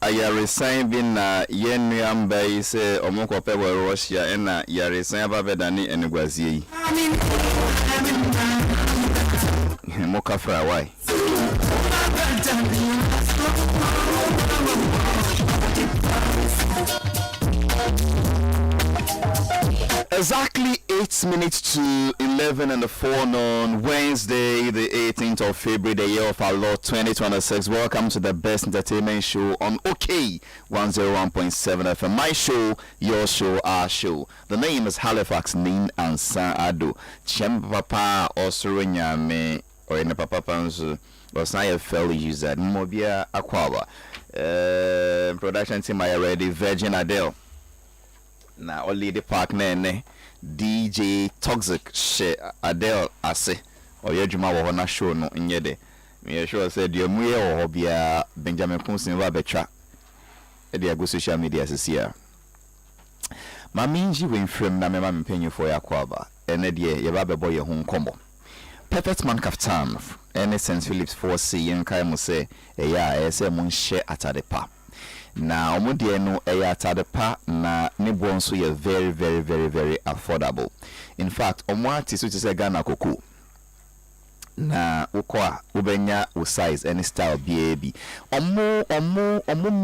I resign bin na yen nuamba yi say omoko pe we Russia na ya resign ababedani enugwazie yi. Moka fra why? Exactly 8 minutes to 11 in the forenoon, Wednesday, the 18th of February, the year of our Lord 2026. Welcome to the best entertainment show on OK 101.7 FM. My show, your show, our show. The name is HALIFAX ANSAH-ADDO. Chempa Papa also nyame or in the Papa Panzu was not a fellow user. Mobia Aquaba. Production team I already Virgin Adele. Na only the partner ne DJ Toxic she Adele ase oyedwuma wo na show no nyede me sure said you muye wo bia Benjamin Kunsin wa betwa e dey go social media sesia ma minji we frame na me ma mpenyu for yakwaba ene dey ye ba bebo ye ho nkomo perfect man kaftan ene St Phillips 4C yenkai mo say e ya e say mo nhye atade pa na omudie no atade pa na ne bon so ye very very very very affordable. In fact omwati so ti se Ghana koko na ukwa ubenya u size any style baby omo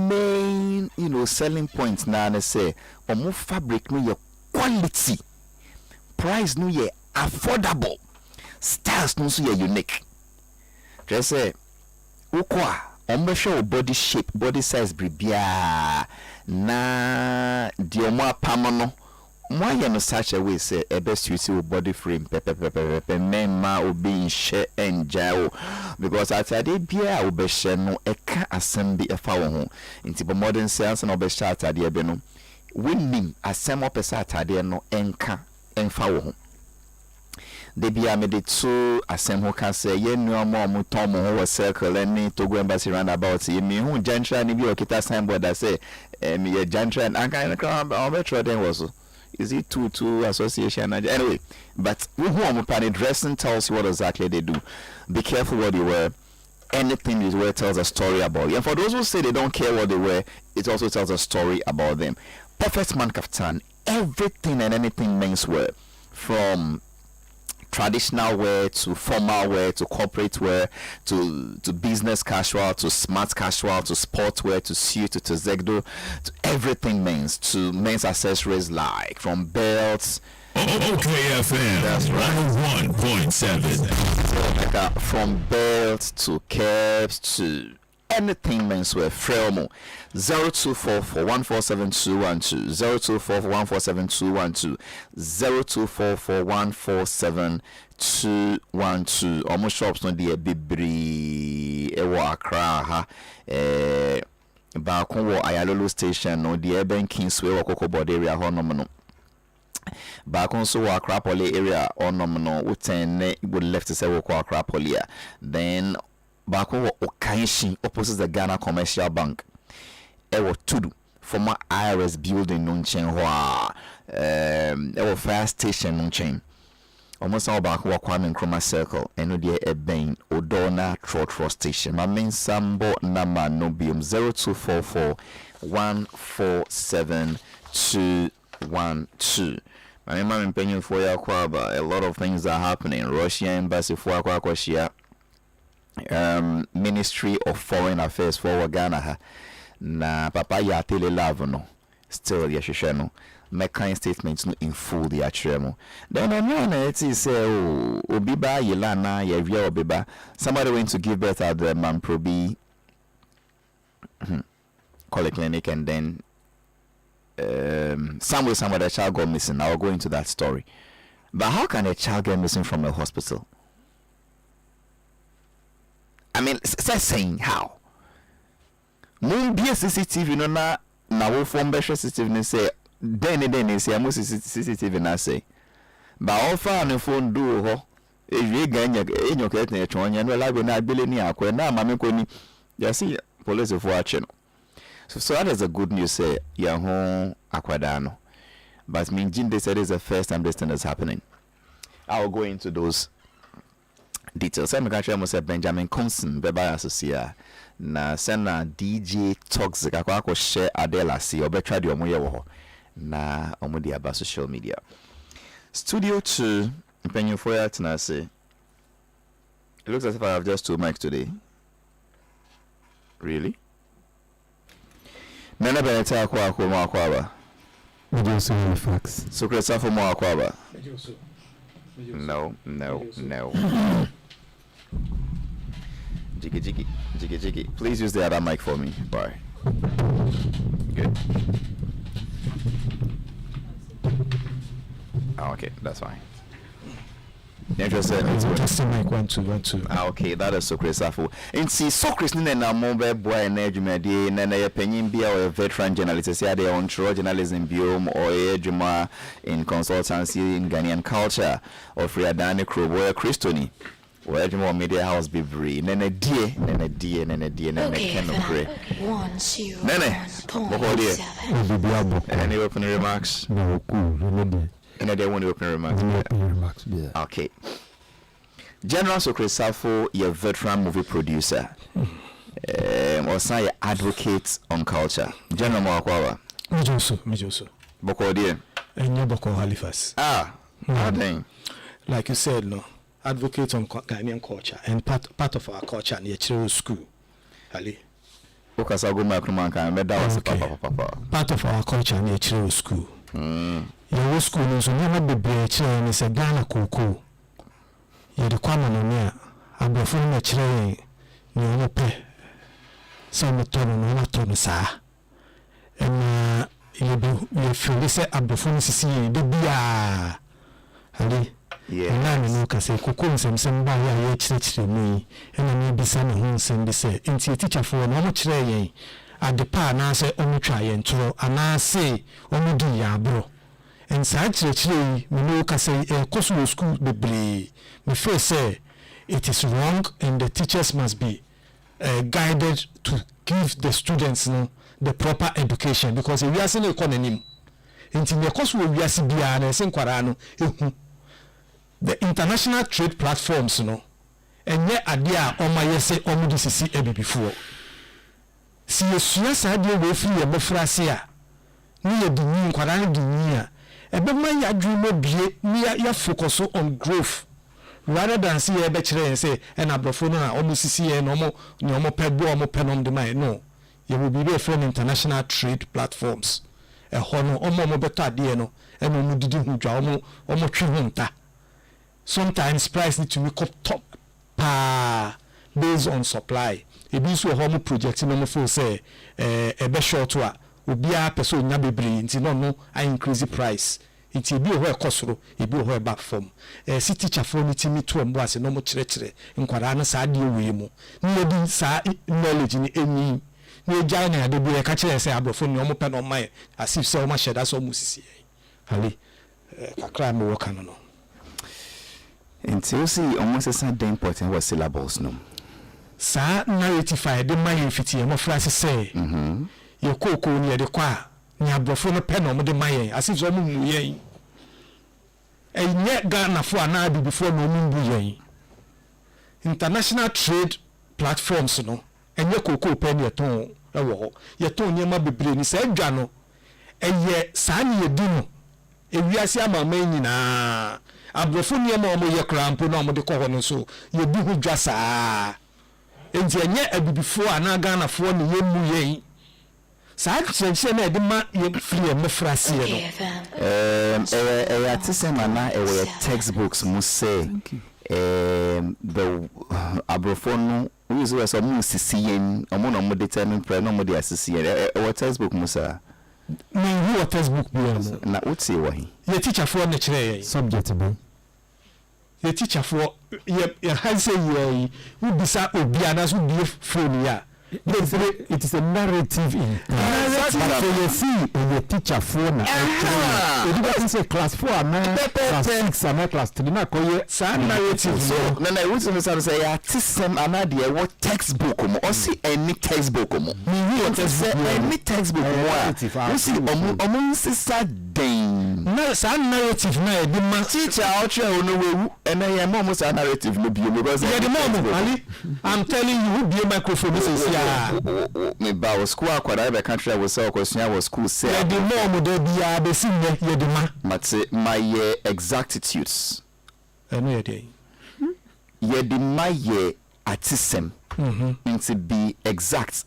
main selling point na na say omo fabric no ye quality, price no ye affordable, styles no so ye unique. Just say ukwa show body shape, body size bribia na diomo apamo no ye no such a way say e best you see body frame pepe ma obi nhye enjao because atade bia obi hye no e ka asem bi e fa wo ho nti bo modern science na obi hye atade be no winning asem opesa atade no enka enfa wo ho de bia me de two asem ho ka say ye nuamo mo tom ho wo circle any Togo embassy roundabout ye me hu jantra ni bi okita signboard that say me ye jantra and kan kan metro den was is it two association anyway, but who am dressing tells you what exactly they do. Be careful what you wear. Anything you wear tells a story about you. And for those who say they don't care what they wear, it also tells a story about them. Perfect man kaftan, everything and anything menswear, from traditional wear to formal wear to corporate wear to business casual to smart casual to sport wear to suit to zegdo to everything men's, to men's accessories like from belts. OKFM, that's right, 101.7. From belts to caps to anything menswear. Frelmo 0244147212 0244147212 0244147212. Almost shops no dey bibri ewo Accra ha ba kon wo Ayalolo station no dey Urban Kingsway wo Kokobod area ho no no ba kon so wo Accra Poly area onom no wo ten ne go left say wo Accra Poly. Then back over Okanshin opposite the Ghana Commercial Bank. Ewo Tudu former IRS building nunchen hwa ewo fire station nunchen. Almost all back over Kwame Nkrumah Circle eno die Eben Odona Trotro station. My main sambo number no bium 0244 147 My main penny for ya kwaba. A lot of things are happening. Russian embassy for Akwashia. Ministry of Foreign Affairs for Ghana na papa ya tele love no still ya hwehwe no make statements no in full the atremo then no it is obi ba yela na ya wi obiba somebody went to give birth at the Mamprobi clinic and then somewhere the child got missing. I'll go into that story. But how can a child get missing from a hospital? I mean, saying how? Moon be a CCTV no na wo form be CCTV ne say then say mo CCTV na say. Ba offer no phone do ho. Ewie ganya enyo ka etin etwonya no labo na abele ni akwa na mame koni. You see police for action. So that is a good news say ya ho akwada no. But Minjin they said it's the first time this thing is happening. I will go into those details. I'm going to say Benjamin Conson, Beba Associate. Na sena DJ Toxic akwa share Adela si obetra di omo ye wo na omo di aba social media. Studio 2 mpenyu for ya tena say. It looks as if I have just 2 mics today. Really? Nana beneta akwa mo akwa ba. Mejoso HALIFAX. So kresa for mo akwa ba. No. Jiggy. Please use the other mic for me. Bye. Good. Okay, that's fine. Just a mic 1 2. Okay, that is so Safo. And see, so Chris na mombe boy na adwumade na na yepanyin bia or veteran journalist say they on true journalism biom or adwuma in consultancy in Ghanaian culture or free adane krobo Christoni. Where the more media house be free. Nene die, Nene can pray. 1 0 Any opening remarks? No, cool. And I want to open remarks. Okay. General Sokre Safo, your veteran movie producer. Or say advocate on culture. General Mwakwawa. Mejoso. Boko dear. And you Boko HALIFAX. Dang. Like you said, no. Advocate on Ghanaian culture and part of our culture near Chiro School. Ali. Part of our culture near Chiro School. Your school is never be breach and is a Ghana Coco. You're the common near Abrafon Chile, no pay. Some ton, no ton, sir. And you feel this Abrafon see the beer. Ali. Yeah. And I know say Coco some by a church to me, and I may be some who send this into teacher for no much at the pa and I say only try and throw and I say only do ya bro. And such actually we know say a Kosovo school be me first say it is wrong and the teachers must be guided to give the students the proper education because we are seeing economy. Into the Kosovo we are seeing the international trade platforms, and yet idea on my say almost see before. See a serious idea way free a bofrasia. Near the new Quarana, a bema ya dream of near focus on growth rather than see a bachelor and say, and a brofona almost see a normal pedbo or pen on the mind. No, you will be from international trade platforms. A honor almost better dear, and no didn't who draw almost trihunta. Sometimes price need to make up top based on supply. It means we have projects no for say a be short to obia person nya bebre nti no I increase the price. It be where kosoro e be where back from. Si teacher for me timi to mbo ase no mo kire nkwara na sa de we mu. Ni di sa knowledge ni eni. Ni gya na de be ka kire say abrofo ni omo pe no mai as if say omo sheda so mu sisi. Ali kakra me wo kan no. Until you see almost a the important was syllables no. Sa narrative the my fiti e mo frase say. Your cocoa near the qua. Ni abrofo no pen on the my as if so mu yen. And yet Ghana for an before no mumbu yen. International trade platforms no. And your cocoa pen your tone. Your tone yama be brain is a jano. And yet Sani ye dino. E wiase ama man na abrofo ne ma omo ye krampo na omo de ko hono so ye bi hu dwa saa enti enye abibifo ana Ghana fo ne ye mu yen saa tsenche na de ma ye free me frase no atisema na e textbooks mu say the abrofo no we so so mu sisi yen omo no mo determine pre no mo de asisi yen textbook mu sa me who textbook bi na uti wa hi ye teacher for na kire subject be ye teacher for ye han say ye who bisa obi ana so bi phone ya it is a narrative in class. So you see the teacher for na you say class 4 and class 6 and class 3 na ko ye narrative so na na we say ya tisem anade what textbook mo or see any textbook mo me we say any textbook mo you see omo sisa den na sa narrative na e di ma teacher out here no we and then mom say narrative no be because yeah the mom Ali I'm telling you who be a microphone is here me ba was school akwara be country was say question was school say yeah the mom dey bia be sin yeah the ma but my exactitudes no yeah dey yeah the my atisem into be exact.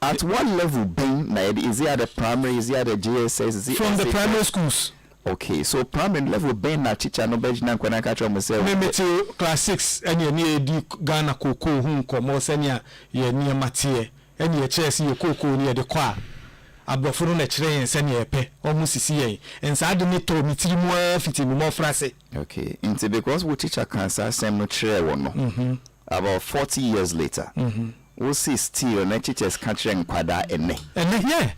At what level being is it at the primary, is it at the JSS, is it from the primary schools? Okay, so primary level being na teacher no beji na kwena catch myself. Me to class 6 ene ne di Ghana koko hu nkomo senia ye ne matie ene ye chese ye koko ne de kwa abofuru na kire yen senia epe omu sisi yen ensa ade ne to mitiri mu afiti mu mo frase. Okay, into because we teacher can say same no kire wo no. About 40 years later. We'll see still na teachers can't train kwada ene. Yeah.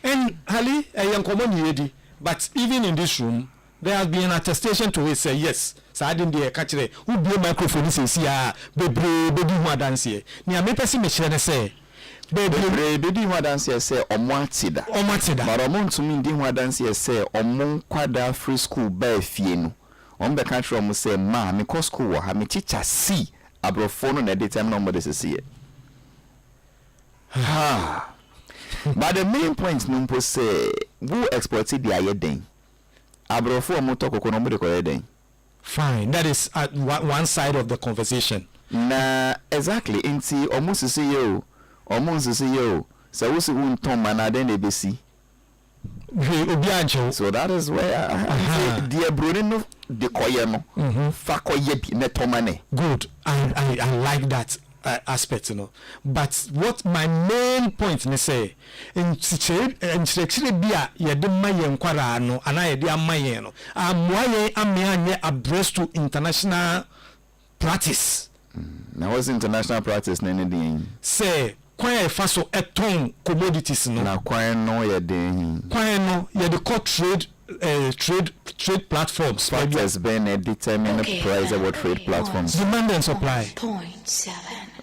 And Hali yedi, but even in this room there has been an attestation to it say yes. So I didn't dey catch it. Who be microphone say ah bebre bedu ho dance here. Ni a me person me kire say bebre bedu ho dance here say omo atida. Omo atida. But omo ntumi ndi ho dance here say omo kwada free school ba fie no. Omo be catch omo say ma me ko school wo ha me teacher see abrofono na determine omo de see it. But the main point numpo say who exploited the ayeden. Abrofo omo talk ko no mo de ko ayeden. Fine, that is at one side of the conversation. Na exactly inti omo sisi yo so we see won ton mana den e besi. Obi ancho. So that is where the brody no de koye no fa koye bi netomane. Good. I like that aspect, you know. But what my main point me say in chire bia ye de maye nkwara no ana ye de amaye no amoye ame abreast to international practice. Now what's international practice na anything? Say kwan e fa so eton commodities no. Na kwan no ye de. Kwan no ye de trade platforms. Factors been determine the price of what trade platforms. Demand and supply. 0.7.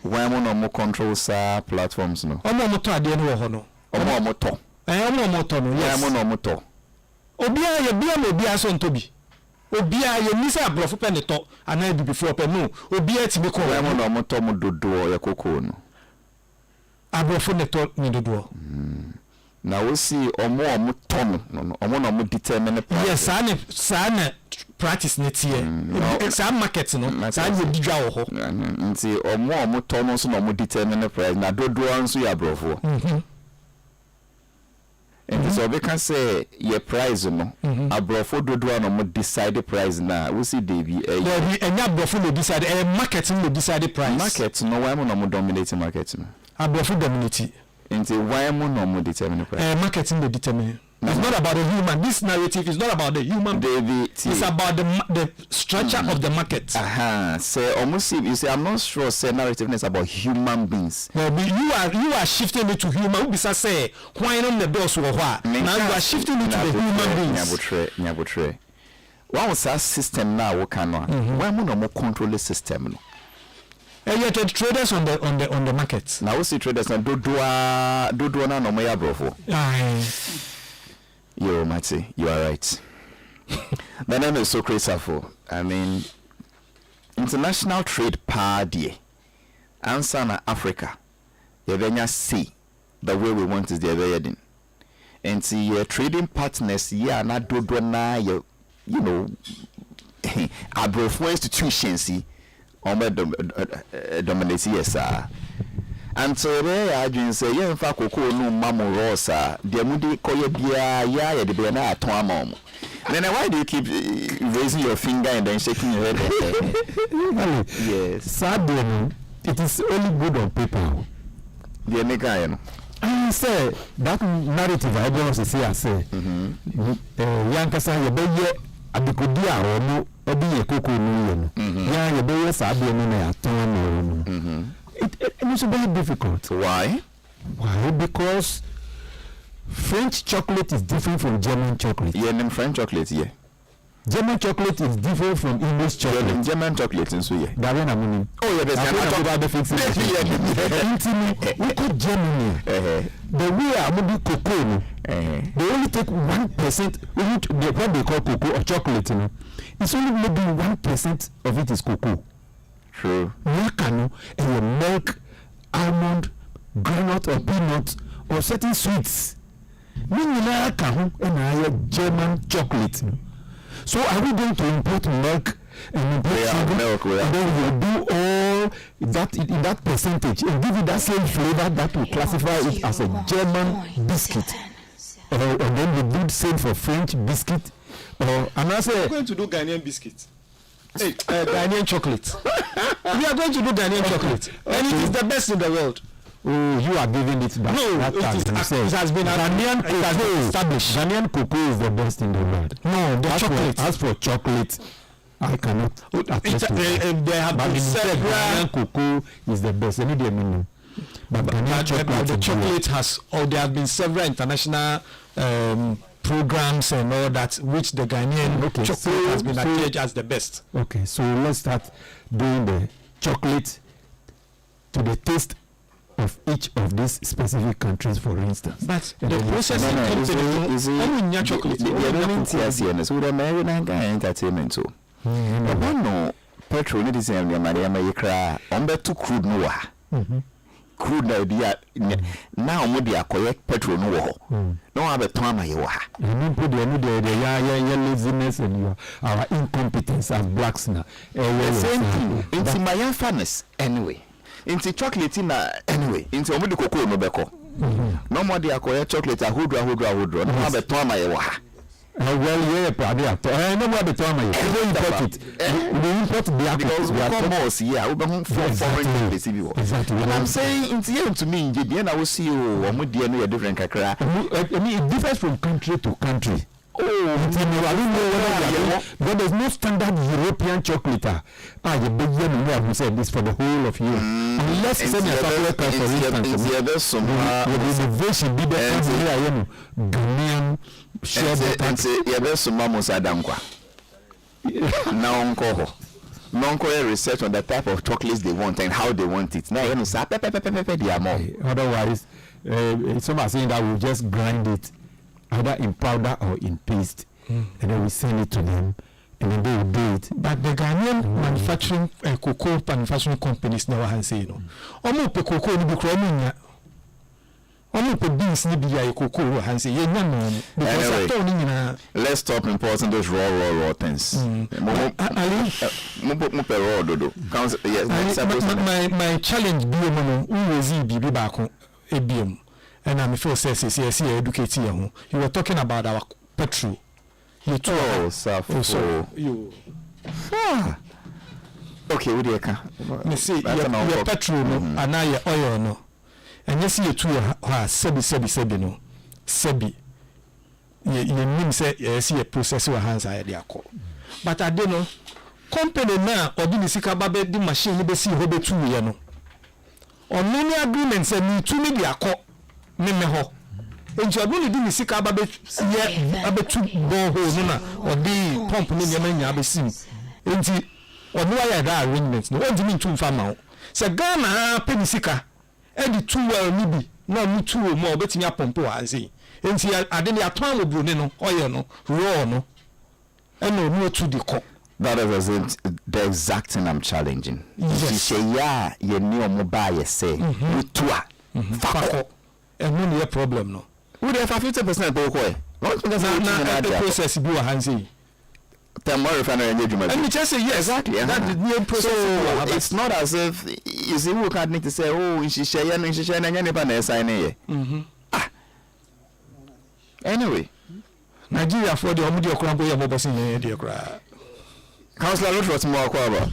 Why mo control sa platforms no? Omo to ade no ho no. Omo to. Omo to no. Yes. Why mo to? Obia ye bia mo bia so ntobi. Obia ye nisa abrofo pe ne to ana bi before pe no. Obia ti me ko. Why mo to mo dodo ye koko no. Abrofo ne to ni dodo. Now we see omo ton no omo determine price. Yes, sana practice net here. Some market no. Sa ye didwa wo ho. Nti omo ton so no omo determine price na dodo anso ya brofo. And so we can say your price no abrofo dodo no mo decide price na we see David enya abrofo no decide market no decide price. Market no why mo no mo dominate market no. Abrofo dominate. Into why mo no mo determine price? Marketing will determine. It's not about the human. This narrative is not about the human. David, it's about the structure of the market. Say almost you say I'm not sure. Say narrative is about human beings. No, you are shifting it to human. Who say why not the boss or what? Now you are shifting it to the human beings. Nyabutre. What was that system now? What can why mo no mo control the system no? Yet the traders on the market. Now we see traders na dodo na no mo ya brofo. Yo, Mati, you are right. The name is so crazy. I mean, international trade party. Answer na Africa. You see the way we want is the other. And see your trading partners. Yeah, na dodo na you know, abrofo institutions. See. Dominate yes and so there I dream say yeah fa koko no mamo rosa de mudi koye bia ya de be na aton amom. Then why do you keep raising your finger and then shaking your head? Yes, sadly it is only good on paper. The nigga no I say that narrative I don't see I say yankasa ye be ye abikodi a ono obi ye koko no no ya ye be ye sabe no na aton no it's very difficult. Why? Because French chocolate is different from German chocolate. Yeah, name French chocolate, yeah. German chocolate is different from English chocolate. German chocolate in Suya. Darren Amuni. Oh, yeah, there's another fixing. We could Germany. The way Amudi cocoa, they only take 1%. What they call cocoa or chocolate, you know, it's only maybe 1% of it is cocoa. True. And your milk, almond, granite or peanut or certain sweets. And German chocolate. So are we going to import milk and import sugar? Milk, and then we'll do all that in that percentage and give it that same flavor that will classify it as a German biscuit. And then we do the same for French biscuit. And I say we're going to do Ghanaian biscuits. Hey, Ghanaian chocolate. We are going to do Ghanaian chocolate, and it is the best in the world. Oh, you are giving it back. No, it has been established. Ghanaian cocoa is the best in the world. No, the chocolate. As for chocolate, I cannot attest to that. They have been several. Ghanaian cocoa is the best. But the chocolate has, or there have been several international programs and all that, which the Ghanaian chocolate has been adjudged as the best. Okay, so let's start doing the chocolate to the taste of each of these specific countries, for instance. But the processing chocolate. So the American entertainment too. No petrol need is Maria cry on the two crude no crude now maybe a correct petrol no have a time you are. You put the laziness and our incompetence as blacks now. Same thing. Into my unfairness anyway. Into chocolate anyway. Into omudi cocoa no beko. No more the acquire chocolate a hoodra. No have a time you are. Well, yeah, probably. No more the time you import it. We import the because we are commerce, yeah, we bring foreign people. Exactly. And I'm saying into you to me, the I will see you omudi no different kakra. I mean, it differs from country to country. Oh, I don't know whether but there's no standard European chocolate. You big year who said this for the whole of Europe. Unless it's any chocolate, for instance, the innovation be the Ghanaian share the best mamos adankwa. Now non-core research on the type of chocolates they want and how they want it. Now you know, otherwise, some are saying that we'll just grind it either in powder or in paste, and then we send it to them, and then they will do it. But the Ghanaian manufacturing cocoa manufacturing companies never have say no. Omo pe cocoa ni bukro omo nya. Pe beans ni bi cocoa han say ye nya no because after oni nyina. Let's stop importing those raw things. Raw dodo. My challenge bi no uwezi bibi ba ko ebiem. And I'm feel say educate you. You were talking about our petrol. You too. So you. Okay, what do you can? Me see your petrol no, and now your oil no. And you see you too sebi no. Sebi. You mean say you see a process your hands are there call. But I don't know. Company now or the sika babe the machine be see ho be two ye no. On many agreements and me too me dia call. Meme ho enti odun di misika ababe ye abetu borehole no na odi pump ni nyama nya abesim enti odun ya da arrangement no enti min tu fa ma ho se Ghana pe misika e di tu well ni bi na mu tu o mo obetimi apompo wa sei enti ade ni aton obro ni no oye no raw no e no no tu di ko. That is the exact thing I'm challenging. Yes. You ni omo ba ye say you tua fako. And no a problem no. Would have 50% boy. The process be a handsy. The more refinery engagement. And just say yes, exactly. That the new process. So it's not as if you see who can't need to say, oh, she share and she share and any sign here. Anyway, Nigeria for the Omudio Crambo Yabosin in the cry. Councillor was more quaba.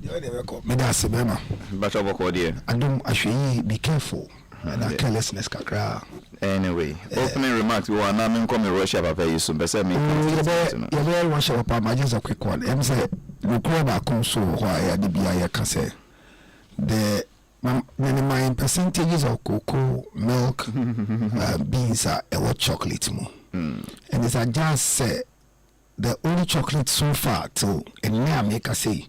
Medasibema. But over dear. I don't actually be careful. And carelessness kakra. Anyway, opening remarks. We are now in coming Russia. Papa, you soon. But me. You're very much of a just a quick one. I'm say, look where I come so why the BIA can say the my percentages of cocoa, milk, beans are what chocolate more. And it's a just say the only chocolate so far till and now make us say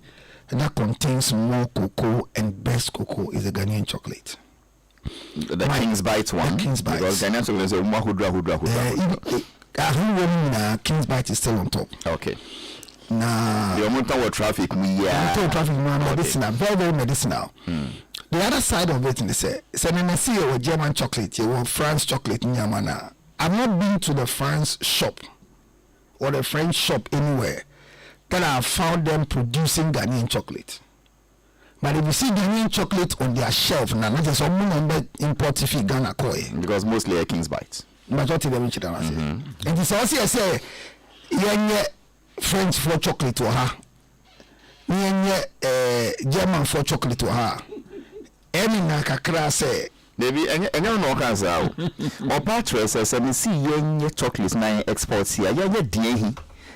that contains more cocoa and best cocoa is the Ghanaian chocolate. The King's Bite one. The King's Bite. Because Ghanaian chocolate is a King's Bite is still on top. Okay. Nah. The amount of traffic medicinal, very medicinal. The other side of it is say German chocolate, you want France chocolate in Yamana. I've not been to the France shop or the French shop anywhere that I have found them producing Ghanaian chocolate. But if you see Ghanaian chocolate on their shelf, now not just some number import fee Ghana koi. Because mostly a King's Bite. But what them say? And it's also say French for chocolate to her. German for chocolate to her. Any na kakra say Baby, and you know cancer. Or Patrick says, "I see young chocolates na exports here. Yeah, dear,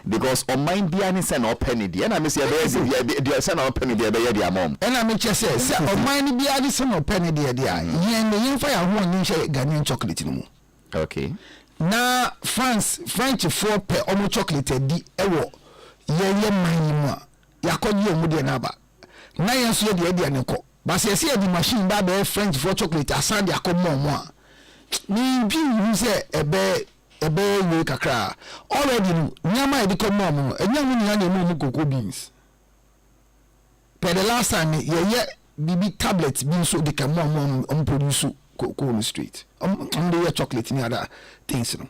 because on mine be any send or penny. And I miss your dear son or penny dear dear mom. And I make you say, on mine be any son or penny dear dear. Yeah, and the young fire one inch Ghanaian chocolate no more. Okay. Now French 4 per almost chocolate di ewo. Yeah, mine more. Ya call you mudi naba. Na yansu de dear neko. But see the machine that be French for chocolate asan dia come more. Me bi you say ebe we kakra. Already nyama e di come more. Enyamu ni na mo cocoa beans. Per the last time ye bibi tablets beans so they can more produce cocoa on the street. The chocolate ni other things no.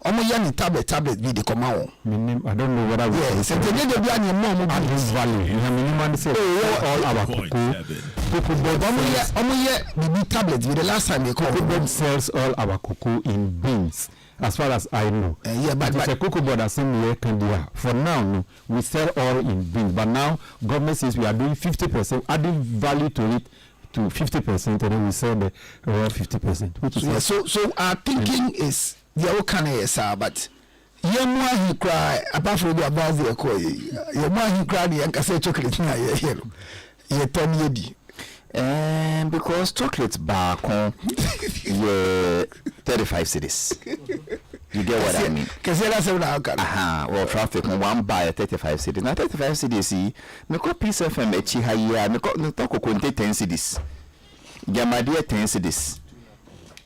Yani tablet be the come out. I don't know what I would say. Yes, and the be any more this value. You know, minimum say all our cocoa. The tablet with the last time they Cocoa sells all our cocoa in beans, as far as I know. Yeah, but the cocoa board has same year can for now. No, we sell all in beans, but now government says we are doing 50%, adding value to it to 50%, and then we sell the raw 50%. So our thinking is. The old can but ye more he cry apart from the about the coy. Ye more he cry the Yankase chocolate na ye turn yedi. Because chocolate back on 35 cities. You get what I mean? Well, traffic on one buy 35 cities. Now 35 cities, see, me ko Peace FM echi haya, me ko talk konte 10 cities. Yamadia 10 cities.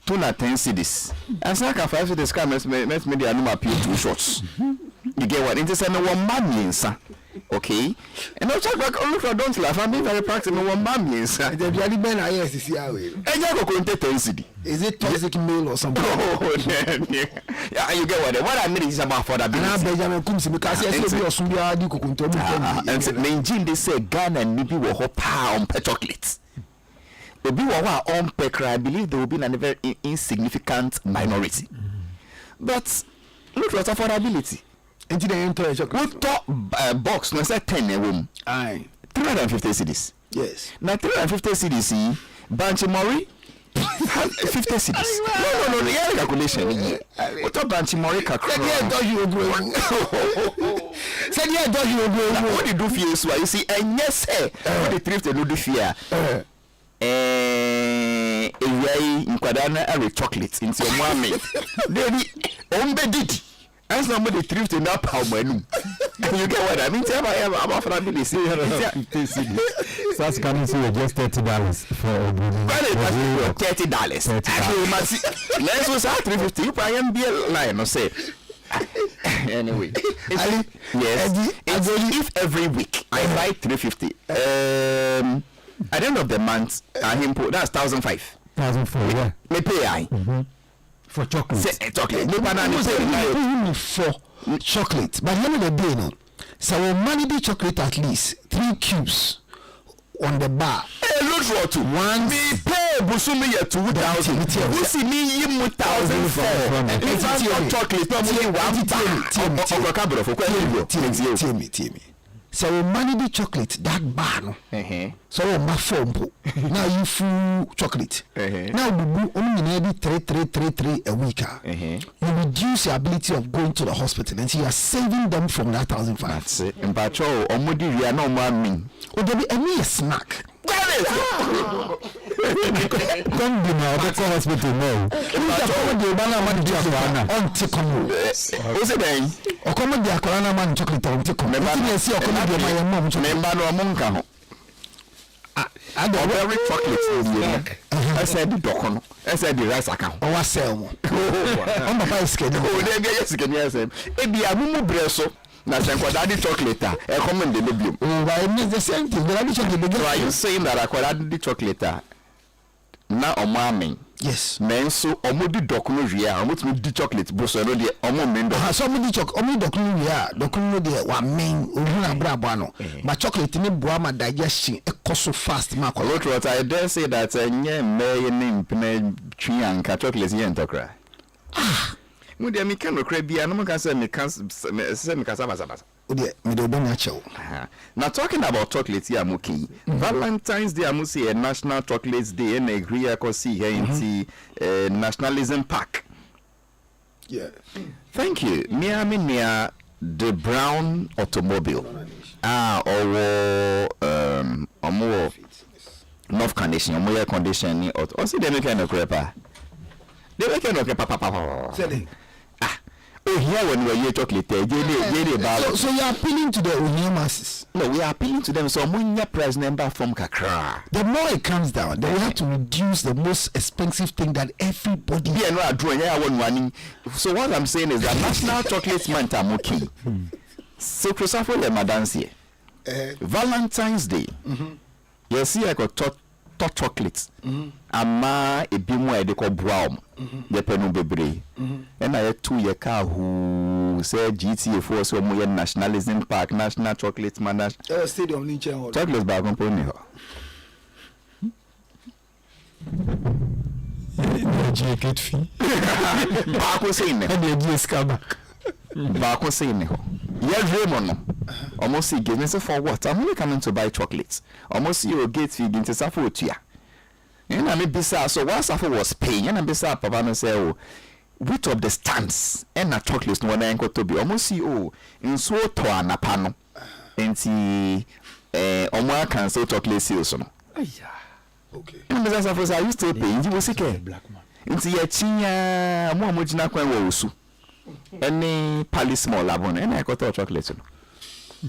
Tuna 10 cities. And so I can 5 cities come let's me the anuma appeal 2 shots. You get what? It's a 1 million, sir. Okay? And I'll check back on look don't laugh. I'm being very practical 1 million, sir. The bloody men are here to see how we. And you go into 10 cities. Is it toxic mail or something? Yeah, you get what I mean is about affordability. Benjamin comes because he says you are Sumbia di kukunto. And maintain they say Ghana and maybe will hop on chocolates. I believe there will be a very insignificant minority. But look at affordability. Into the entire chocolate. We talk box, no say 10 a room. Aye. 350 cedis. Yes. Now 350 cedis, Banchi Mori 50 cedis. No, the calculation. What about Banchi Mori? Said yeah, dog you go. What you do fear so you see, and yes, what the thrift and do fear. Nkwadana are chocolate into your mommy. Then ombedid. And somebody thrift in that power menu. You get what I mean? Tell me about affordability. So that's coming to just $30 for $30. Actually, let's go say 350. You probably be a line or say. Anyway, yes. If every week I buy 350, at the end of the month, that's 1,500. 1,500, yeah. Me pay I for chocolate. Chocolate. No banana for chocolate. But the end of the day, no. So we money be chocolate at least 3 cubes on the bar. Hey, look for 2. One. Me pay busumi ya 2,000. We see me you 1,004. If I got chocolate, no more 1 Tell me. So we money the chocolate that bar no. So we ma form now you full chocolate. Now we only need 3 a week. You reduce your ability of going to the hospital and so you are saving them from that 1,500. That's it. And Pacho, omudi we are no more mean. Or there be any snack. Come be now, but call hospital now. Come the banana man on Ticono. What's it then? Or come the Akorana man chocolate on Ticono. Never see or come my mom to remember no monka. I don't very chocolate. I said the docono. I said the rice account. Oh, I sell more. On the bicycle. Oh, there yes, can yes. It be a mumu breso. Na daddy chocolate. I comment the baby. Oh, I miss the same thing. So are you saying that I the chocolate? Na omame. Yes. Men so omudi docuno ria, omut di chocolate boso no de omo mendo. Ha so omudi docuno ria, docuno de wa men ohuna bra bo ano. But chocolate ni boa ma digestion e so fast ma ko. What I dare say that nye me nim pene twi anka chocolate yen tokra. Ah. Mu de mi kan okra bia no kan say me kan basa. Now talking about chocolate here, Muki. Valentine's Day, I say a National Chocolate Day, and agree I can see here in the Nationalism Park. Yeah. Thank you. Near the brown automobile. Or more North condition, or more air conditioning. Or see them kind of crapper. They make kind of crapper. Oh, here when we are chocolate, so you are appealing to the Ohio masses? No, we are appealing to them. So, when price number from Kakra, the more it comes down, then we have to reduce the most expensive thing that everybody. Yeah, no, I draw. Yeah, one running. So what I'm saying is that National Chocolate Month Amuki. So, Christopher, le madance here. Valentine's Day. You see, I got tot chocolates. Ama ebimu e de ko brown. Ye penu bebre. And I two ye car who say GTA for so mo Nationalism Park, National Chocolate Manage. Stadium ni chen. Chocolate ba company ho. Get fee. Ba ko say ne. And the GS back. Ba ko say ne ho. Yes, Raymond. Almost see gate say for what? I'm only coming to buy chocolates. Almost see your gate fee into safo tua. And I mean, besides, so once Safo was paying, and besides, Papa no say, oh, which of the stamps and a chocolate no one I got to be almost see, oh, in so to an apano, and see, Omar can sell chocolate sales. Okay. And besides, Safo, I used to pay, you will see, black man. And see a chinya, more mojina kwa wosu. Any pali small labon, and I got a chocolate.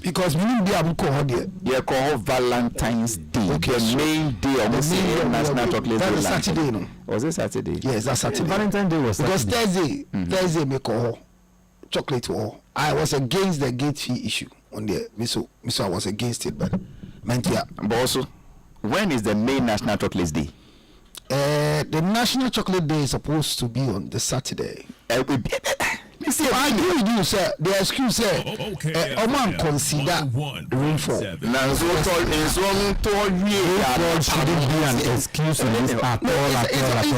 Because we need to be able to call there. Yeah, call Valentine's Day. Okay, the main day of the National Chocolate Day. That's Saturday, no? Was it Saturday? Yes, that's Saturday. Valentine's Day was because Thursday me call chocolate war. I was against the gate fee issue on there. So I was against it, but meant yeah. But also, when is the main National Chocolate Day? The National Chocolate Day is supposed to be on the Saturday. You see, I agree with you, sir. The excuse, sir. A man consider rainfall. Now, so rainfall shouldn't be an excuse in this at all.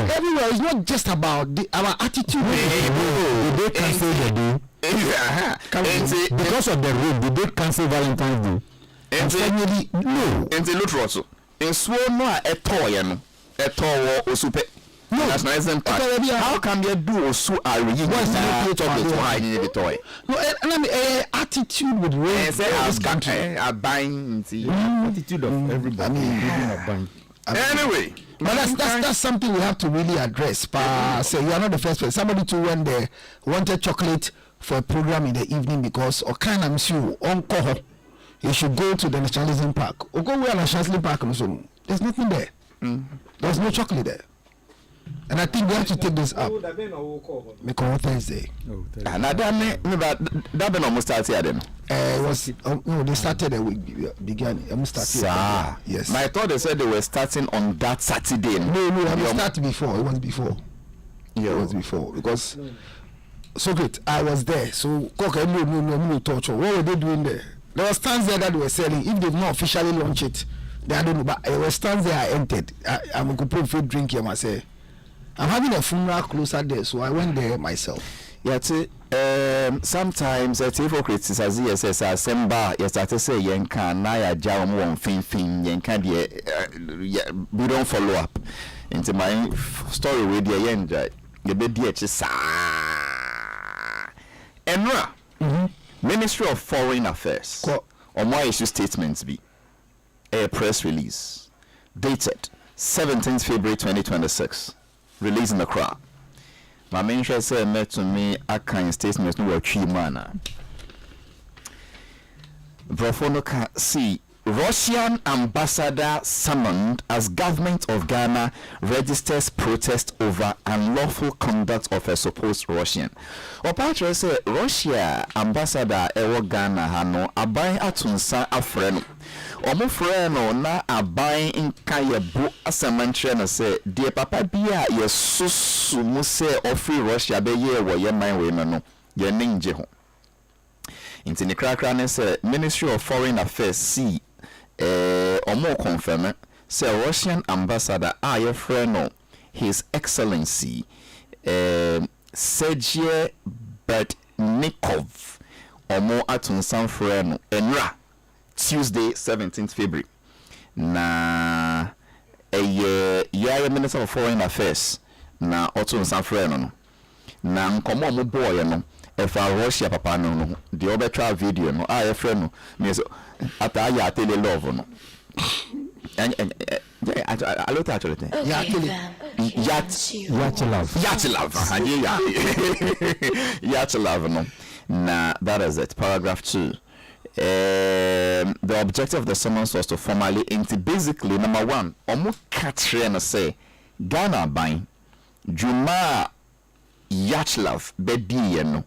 Everywhere. It's not just about our attitude. Did they cancel the day? Because of the rain, did they cancel Valentine's Day? No. And they look also. And so no a toy or super. No, Nationalism Park. How can you do so? Are you the toy? No, let me attitude with rain. Are buying the attitude of everybody. Anyway, but that's something we have to really address. Say you are not the first person. Somebody too when they wanted chocolate for a program in the evening because or kind of monsieur on you should go to the Nationalism Park. Or go where Nationalism Park also. There's nothing there. There's no chocolate there. And I think we have to take this up. Make on Thursday. Now that been almost started then. Was no, they started a week began. Yes. I thought they said they were starting on that Saturday. No, it started before. It was before. Yeah, it was before because. So great, I was there. So no touch. What were they doing there? There were stands there that they were selling. If they've not officially launched it, I don't know. But there were stands there I entered. I'm going to put food drink here myself. I'm having a funeral closer there, so I went there myself. Yeah, sometimes it's hypocrites as yes, Semba, yes, I say Yanka, Naya, Jam, one fin, Yanka, we don't follow up into my story with the Yenda, the BDH. And Ministry of Foreign Affairs, or more issue statements be a press release dated 17th February 2026. Releasing the crowd. My main share said met to me a kind statement no tree manner. Brofono can see Russian ambassador summoned as government of Ghana registers protest over unlawful conduct of a supposed Russian. Opatra say Russia ambassador ewo Ghana hano aban atunsa afreno. Omo freno na aban nka yebu asamantre na say de papa bia yesusu mu say ofi Russia be ye wo ye man we no ye ninje ho. Inti ni krakra ne say Ministry of Foreign Affairs see omo confirm say Russian ambassador aye freno His Excellency Sergei Bertnikov omo atunsan freno enra Tuesday 17th February na yeah Minister of Foreign Affairs na atunsan freno no na nkomo mo boy no if I Russia papa no the other trial video no I friend no me so ata ya tele love no and I look at it ya tele yat love yat love no na that is it. Paragraph 2. The objective of the summons was to formally basically number 1 omo katre na say Ghana ban Juma Yachtlav bedi no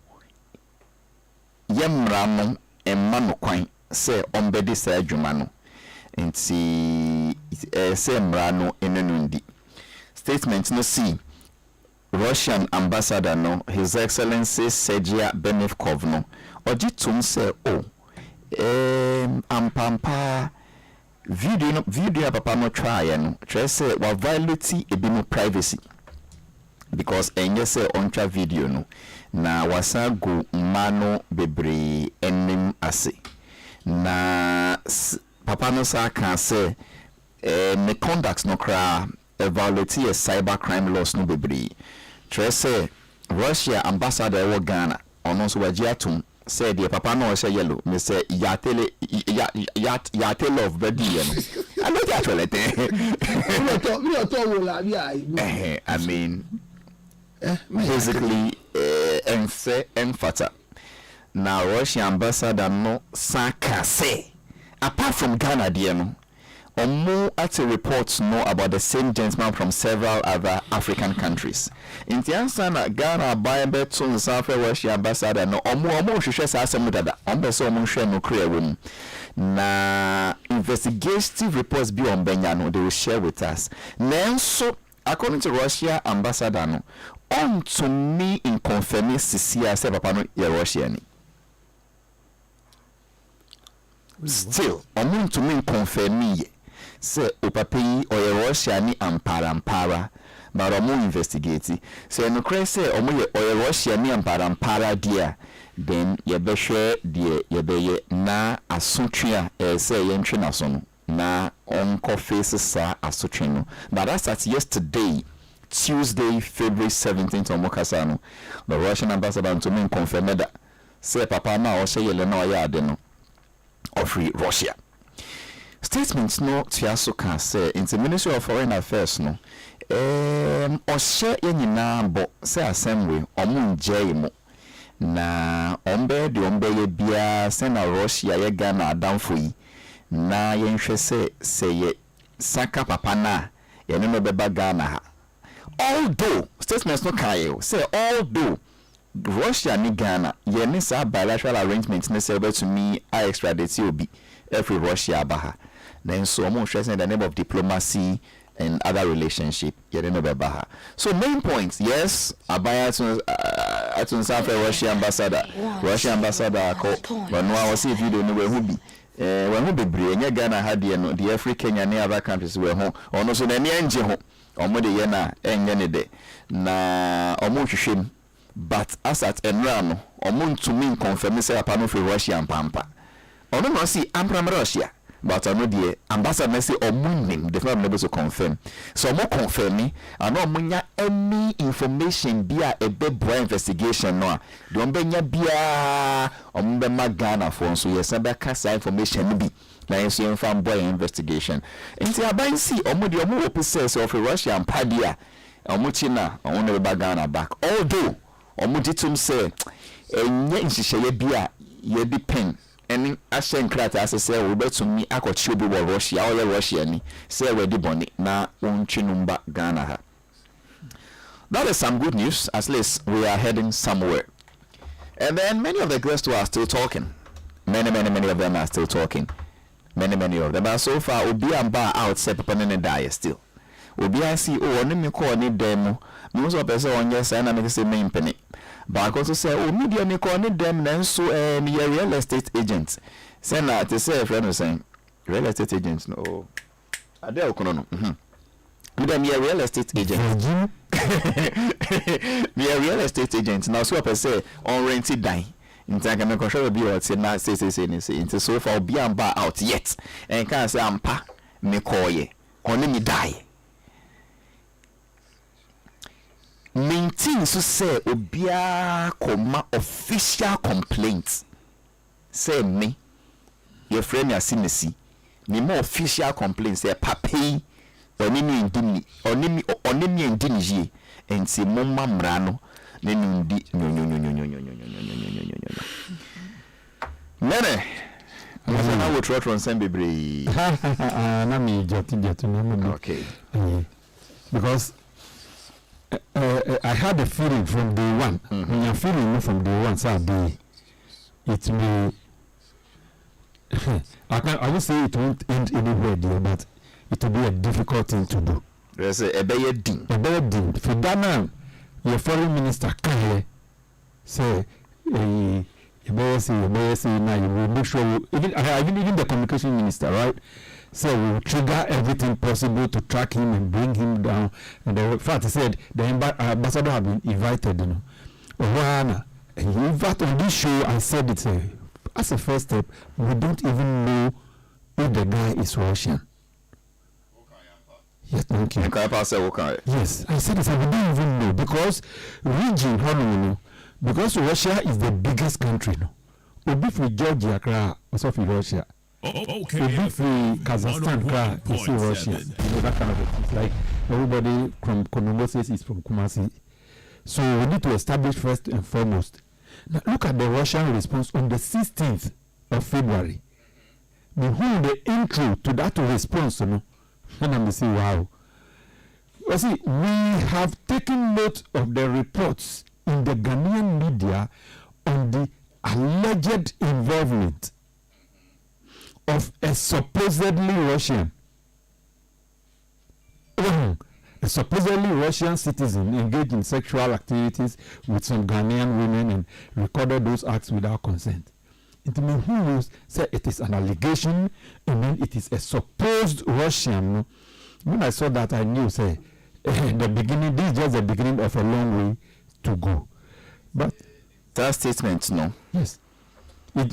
yemra no emma no kwan say ombedi say adwuma no nti say mra no enenundi statement no see Russian ambassador no His Excellency Sergei Bertnikov no ojitum say ampampa video papa no try no say wa violate ebi no privacy because enye say ontra video no na wasago mano bebre enim ase na papa no sa kan say me conduct no kra violate a cyber crime laws no bebre say Russia ambassador wo Ghana ono so wajiatum say the papa no say yellow me say yatele of bedi no I know that well I mean basically emphata now Russian ambassador no saka say apart from Ghana dear no more at reports know about the same gentleman from several other African countries. In the answer, Ghana by Betson South Russia ambassador no omo share asem dada ombe so omo share no clear room. Na investigative reports be on Benyano they will share with us. Nenso according to Russia ambassador no on to me in confirming CCA say papa no ye Russian. Still, omo to me confirming say opapi or Russia ni ampara but omo investigate say no cry say omo ye Russia ni ampara dia then ye be share die ye be ye na asotwe say ye ntwe na so no na onko face sa asotwe no but that's at yesterday Tuesday February 17th omo kasa no the Russian ambassador to me confirmed that say papa na o say ye le na o ya ade no of Russia. Statements no tiaso can say in the Ministry of Foreign Affairs no o share yenina bo say assembly omu nje mo na ombe de ombe ye bia say na Russia ye Ghana adamfo yi na ye nhwe say ye saka papa na ye no beba Ghana ha although statements no can say although Russia ni Ghana ye ni sa bilateral arrangements ne say to me I extradite obi every Russia baha then so more stressing the name of diplomacy and other relationship ye no baha. So main points yes abaya to South Russia ambassador ko but no I see video no we hu bi we hu bebre nya Ghana ha de no the African and other countries we hu ono so na ni anje ho omo de ye na enye ne de na omo hwehwem but as at enra no omo ntumi confirm say apa no fi Russia pampa ono no see ampram Russia but I know the ambassador say omunim the family able to confirm so more confirming and no munya any information bia a bebo investigation no the ombenya bia ombe magana for so yes be kasa information bi na nso yɛmfa mbɔ yɛn investigation nti aban si ɔmo de ɔmo wɔ process of Russia mpadeɛ a ɔmo chi na ɔmo ne ba Ghana back although ɔmo di tum sɛ ɛnyɛ nhyehyɛeɛ bi a yɛde pen ɛne ahyɛ nkrataa ase sɛ wɔbɛtumi akɔkye obi wɔ Russia ɔyɛ Russia ni sɛ wɔde bɔne na wɔntwe no mba Ghana ha. That is some good news. At least we are heading somewhere. And then many of the guests who are still talking. Many of them are still talking. Many of them. But so far, Obi and Bar out set up and die still. Obi I see, oh, on me call need demo. Most of us on yes, and I make say main penny. But I also say, oh, media me call need them, then so me a real estate agent. Send that to say a friend was saying, real estate agents, no. Adele Kono. Me a real estate agent. Me a real estate agent. Now, so I say on rented die. In time, I'm going to be able to not say into so far be and bar out yet. And can't say I'm pa me call ye. Only me die. Maintain so say obia comma official complaints. Say me. Your friend ya see me more official complaints say papi. Onimi indini and say mama mrano nenundi nene I would try to send baby na me joti okay because I had a feeling from day one. When you're feeling from day one, so it may I will say it won't end anywhere there, but it will be a difficult thing to do. There's a better thing. For Ghana, your foreign minister can say, you better say, now you will make sure, even the communication minister, right? So we will trigger everything possible to track him and bring him down. And the fact he said, the ambassador have been invited, you know. In fact, on this show, I said it as a first step, we don't even know if the guy is Russian. Yes, thank you. Yes, I said this, we don't even know because region, because Russia is the biggest country, no. Obi for Georgia, also for Russia. Okay. Obi for Kazakhstan, you see Russia. You know, that kind of thing. It's like everybody from Konomo says is from Kumasi. So we need to establish first and foremost. Now look at the Russian response on the 16th of February. Behold the intro to that response, you know. And I'm saying, wow. You see, we have taken note of the reports in the Ghanaian media on the alleged involvement of a supposedly Russian citizen engaged in sexual activities with some Ghanaian women and recorded those acts without consent. It means who knows, say it is an allegation, and then it is a supposed Russian. When I saw that, I knew, say, the beginning, this is just the beginning of a long way to go. But that statement, no. Yes. The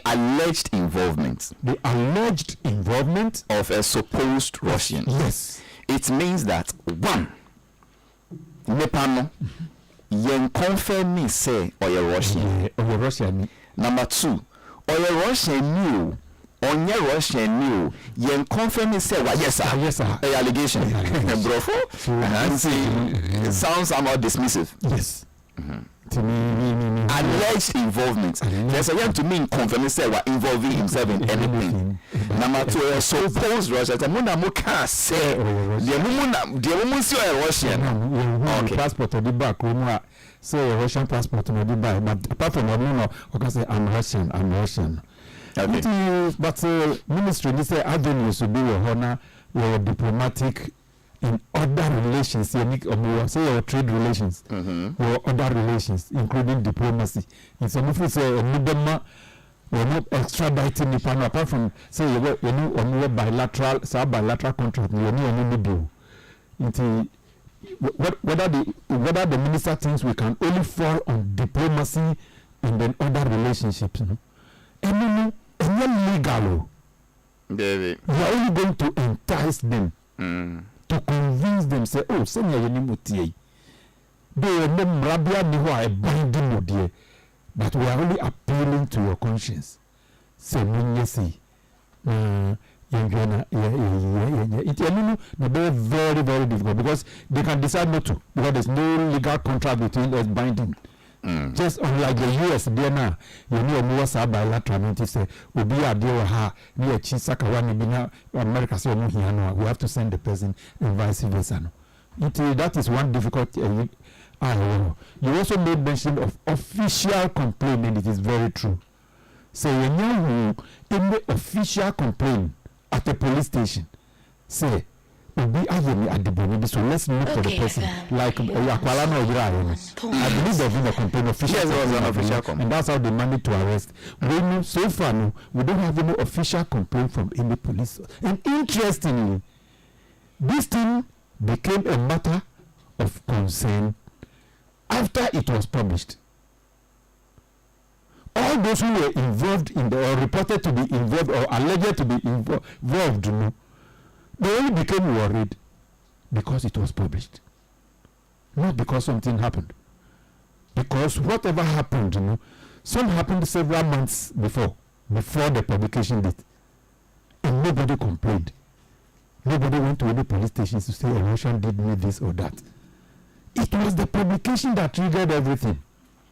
alleged involvement. The alleged involvement of a supposed Russian. Yes. It means that one, Nepano, yen confirm me say or your Russian. Or your Russian. Number two, or your Russian new. On your Russian new, yen confirm me say what yes sir. Yes sir. A allegation. It sounds somewhat dismissive. Yes. Alleged involvement. There's a young to mean confirming say what involving himself in anything. Number two, supposed Russian. The woman can't say the woman see a Russian. Okay. Passport or the back, say a Russian passport or the back. But apart from that, no, I can say I'm Russian. Okay. But ministry, they say Adoni should be a honor, or diplomatic in other relations, say your trade relations, or other relations, including diplomacy. In some of say we're not extraditing the panel apart from say you bilateral contract. Whether the minister thinks we can only fall on diplomacy and then other relationships, and legal. David. We are only going to entice them. To convince them, say, oh, send your name. They are not Rabia Niwa binding you, dear. But we are only appealing to your conscience. say munyesi it's very, very difficult because they can decide not to because there's no legal contract between us binding. Just unlike the US there now, you know more bilateral means say obi ade ha near Chisakawa Nibina America say we have to send the person and vice versa. That is one difficult you also made mention of official complaint, and it is very true. So when you in the official complaint at a police station, say Obi Ayemi Adiboni, so let's look for the person. Like Yakwala no I believe there's been a complaint official. Yes, there was an official complaint. And that's how they managed to arrest. We so far no, we don't have any official complaint from any police. And interestingly, this thing became a matter of concern after it was published. All those who were involved in the or reported to be involved or alleged to be involved, they only became worried because it was published, not because something happened. Because whatever happened, some happened several months before the publication date, and nobody complained. Nobody went to any police stations to say Russian did me this or that. It was the publication that triggered everything.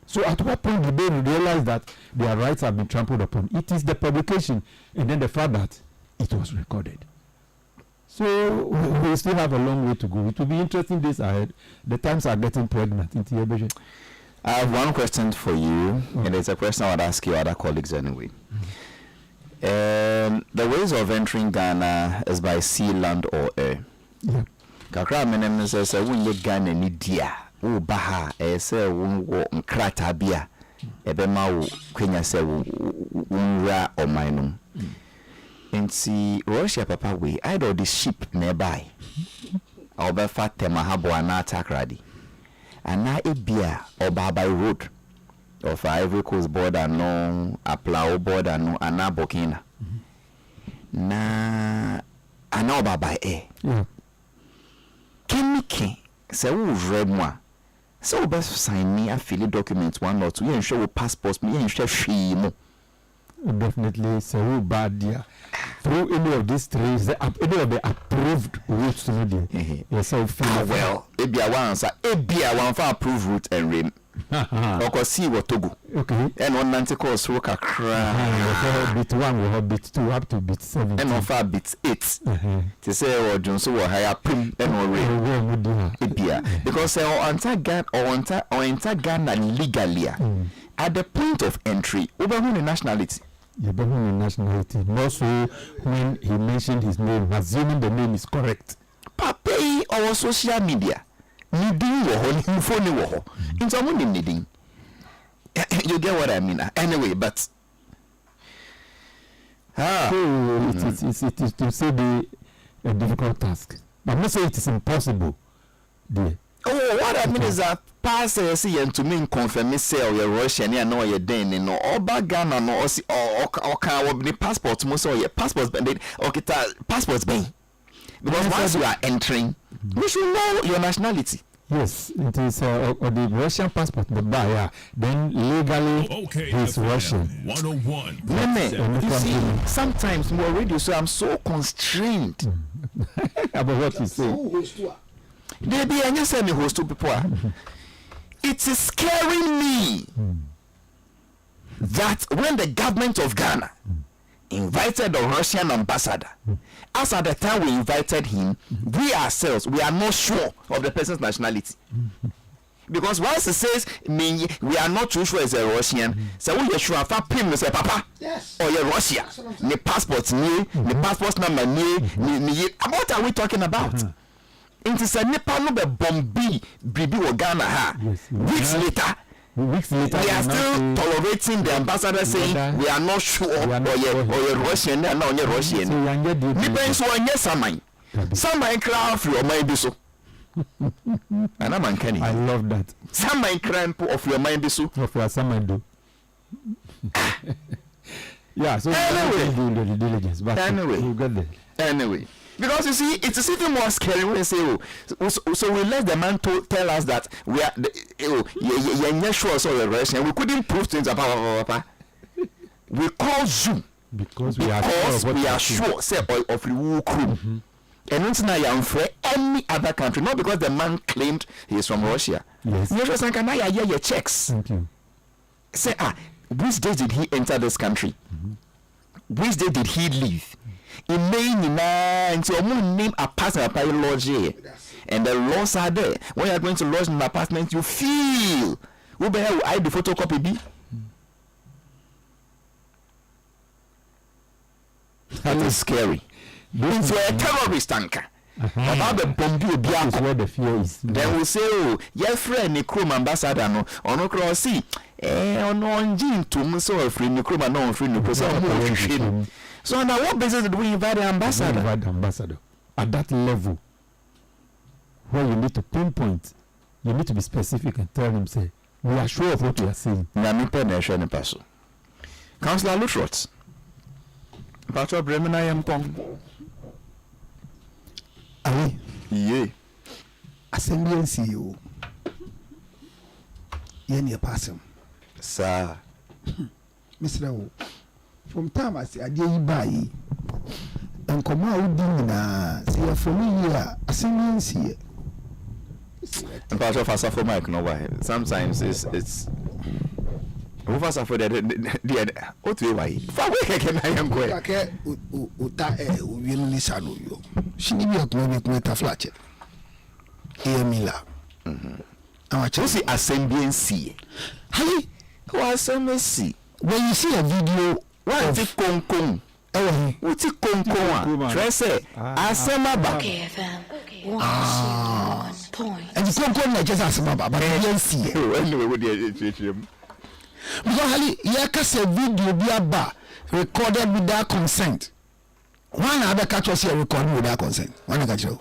So at what point did they realize that their rights have been trampled upon? It is the publication and then the fact that it was recorded. So we still have a long way to go. It will be interesting days ahead. The times are getting pregnant. I have one question for you, and it's a question I would ask your other colleagues anyway. The ways of entering Ghana is by sea, land, or air. Yeah. Kakra menem says when you Ghana ni dia o baha say wo nkrata bia ebema wo kwenya say wo nra omanum enti Russia papa we either the ship nearby oba fatema habo ana takradi ana ebia oba by road of Ivory Coast border no Aplau border no ana Burkina na ana oba by air. Yeah. Kemike say wo read moi so we best sign me a fill document one or two. You show your passports me and share free mo. Definitely so bad there. Through any of these three, any of the approved routes to media. Yes, so well, ebia one for approved route and rim. Or see what Togo. Okay. And one nanti course work a cry. Bit 1 will have bit 2 up to bit 7. And on far bit 8. To say or Johnson will hire prim and or ebia. Because or enter Ghana legally at the point of entry over the nationality. Nationality. More so when he mentioned his name, assuming the name is correct. Pape or social media. Needing your phone war. In someone needing. You get what I mean? Anyway, but it is to say a difficult task. I'm not saying it is impossible. Dear. Oh, what I mean is that pass and to mean confirm say or Russian and no you're then no or Ghana no or can be passport most or your passports but passports being because once you are entering we should know your nationality. Yes, it is or the Russian passport the buyer then legally he's Russian. 101. You see, sometimes more radio so I'm so constrained about what you say. They be and you say me host to people. It is scaring me that when the government of Ghana invited the Russian ambassador, as at the time we invited him, we ourselves we are not sure of the person's nationality. Because once it says we are not too sure it's a Russian, so we are sure if I say Papa, yes, or you're Russia, the passport the passport number what are we talking about? Into say Nepal no be bombi bibi wo Ghana ha. Weeks later we are still tolerating the ambassador saying we are not sure or you're Russian and now you're Russian. Depends on your Samai cry of your mind be so. And I'm uncanny. I love that. Samai cry of your mind be so. Of your Samai do. Yeah, so anyway, do the diligence, but anyway, you get there. Anyway. Because you see, it's even more scary when they say, so we let the man tell us that we are, you're not sure so you're Russian. We couldn't prove things about. We call Zoom because we are sure say of the whole crew. And it's not for any other country, not because the man claimed he is from Russia. Yes. You just like, I hear your checks. Thank you. Say, which day did he enter this country? Which day did he leave? In May, until name a partner by lodge here. And the laws are there. When you are going to lodge in an apartment, you feel. Who better will I the photocopy be? That is scary. Into a terrorist anchor. About the bomb That's where the fear is. Then we say, oh, your friend, the Chrome ambassador, no, or no cross, see, on Jim to so free, the Chrome, no free, no, so on what basis do we invite the ambassador? Invite the ambassador at that level where you need to pinpoint, you need to be specific and tell them, say, we are sure of what we are saying. Councillor Lutrot, Patrick Bremen, I am Pong. Aye. Yeah. Assembly and CEO. Yenny person. Sir. Mr. O. From time I say I did buy and come out dinner. See for me here. Assembly and CEO. And part of us for Mike, no why. Sometimes it's who was for the what way? For where can I am going? Okay, uta will listen to you. She need to make me a flat. Emila. I You see assembly and see. Hey, Assembly. when you see a video, Why is it Kong? What's it Kong? Dress it. Assemble. and the Concord just as about, but I didn't see it. Anyway, what did you Because you can say video be about recorded without consent. One other catch us here recording without consent. One catch you.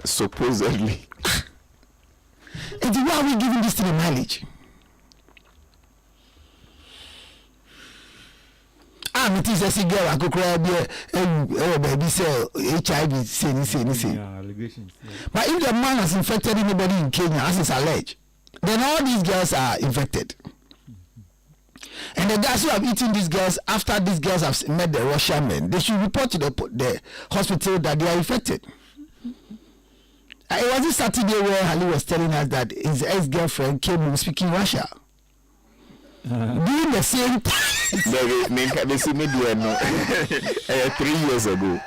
supposedly? And why are we giving this to the mileage? It is a girl I could cry baby say HIV say. Allegations. Yeah. But if the man has infected anybody in Kenya as is alleged, then all these girls are infected. And the guys who have eaten these girls after these girls have met the Russian men, they should report to the hospital that they are infected. It was this Saturday where Ali was telling us that his ex-girlfriend came home speaking Russia. Doing the same time. They see me there no 3 years ago.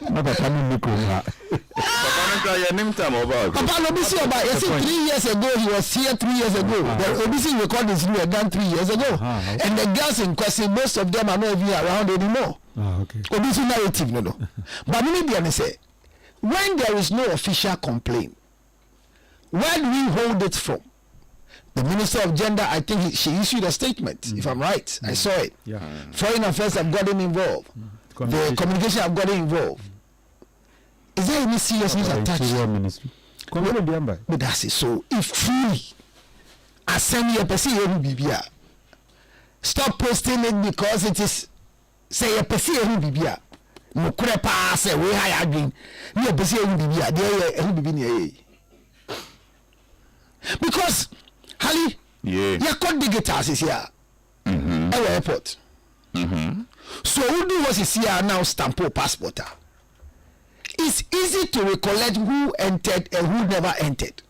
Papa no be say about 3 years ago he was here 3 years ago. The OBC recordings were done 3 years ago. And the girls in question, most of them are not even around anymore. Okay. OBC narrative no. But maybe say when there is no official complaint, where do we hold it from? The Minister of Gender, I think she issued a statement, if I'm right. I saw it. Yeah. Foreign Affairs have gotten involved. The communication have gotten involved. Is there any seriousness attached? Ministry. But that's it. So if truly, assembly a person who be stop posting it because it is say a person who be no kure pa say we high agree. Me a person who be there who be near. Because Hali, Yeah. your code digital is here. Our airport. So who do what is here now stamp or passport? It's easy to recollect who entered and who never entered.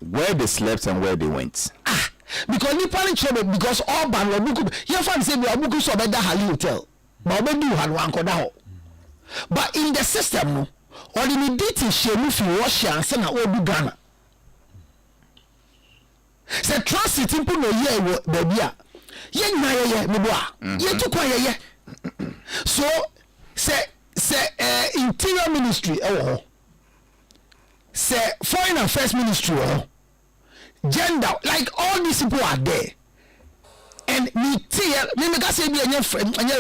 Where they slept and where they went. Because Nipani trouble because all ban wabuku your fan say wabuku so beda Hali hotel. But we do have one koda. But in the system no, or the mediti shemu fi Russia and send odu Ghana. Say transit people no ye baby a. Ye na ye me boa. Ye to kwa ye. So say Interior Ministry say Foreign Affairs Ministry Gender, like all these people are there. And me can say be a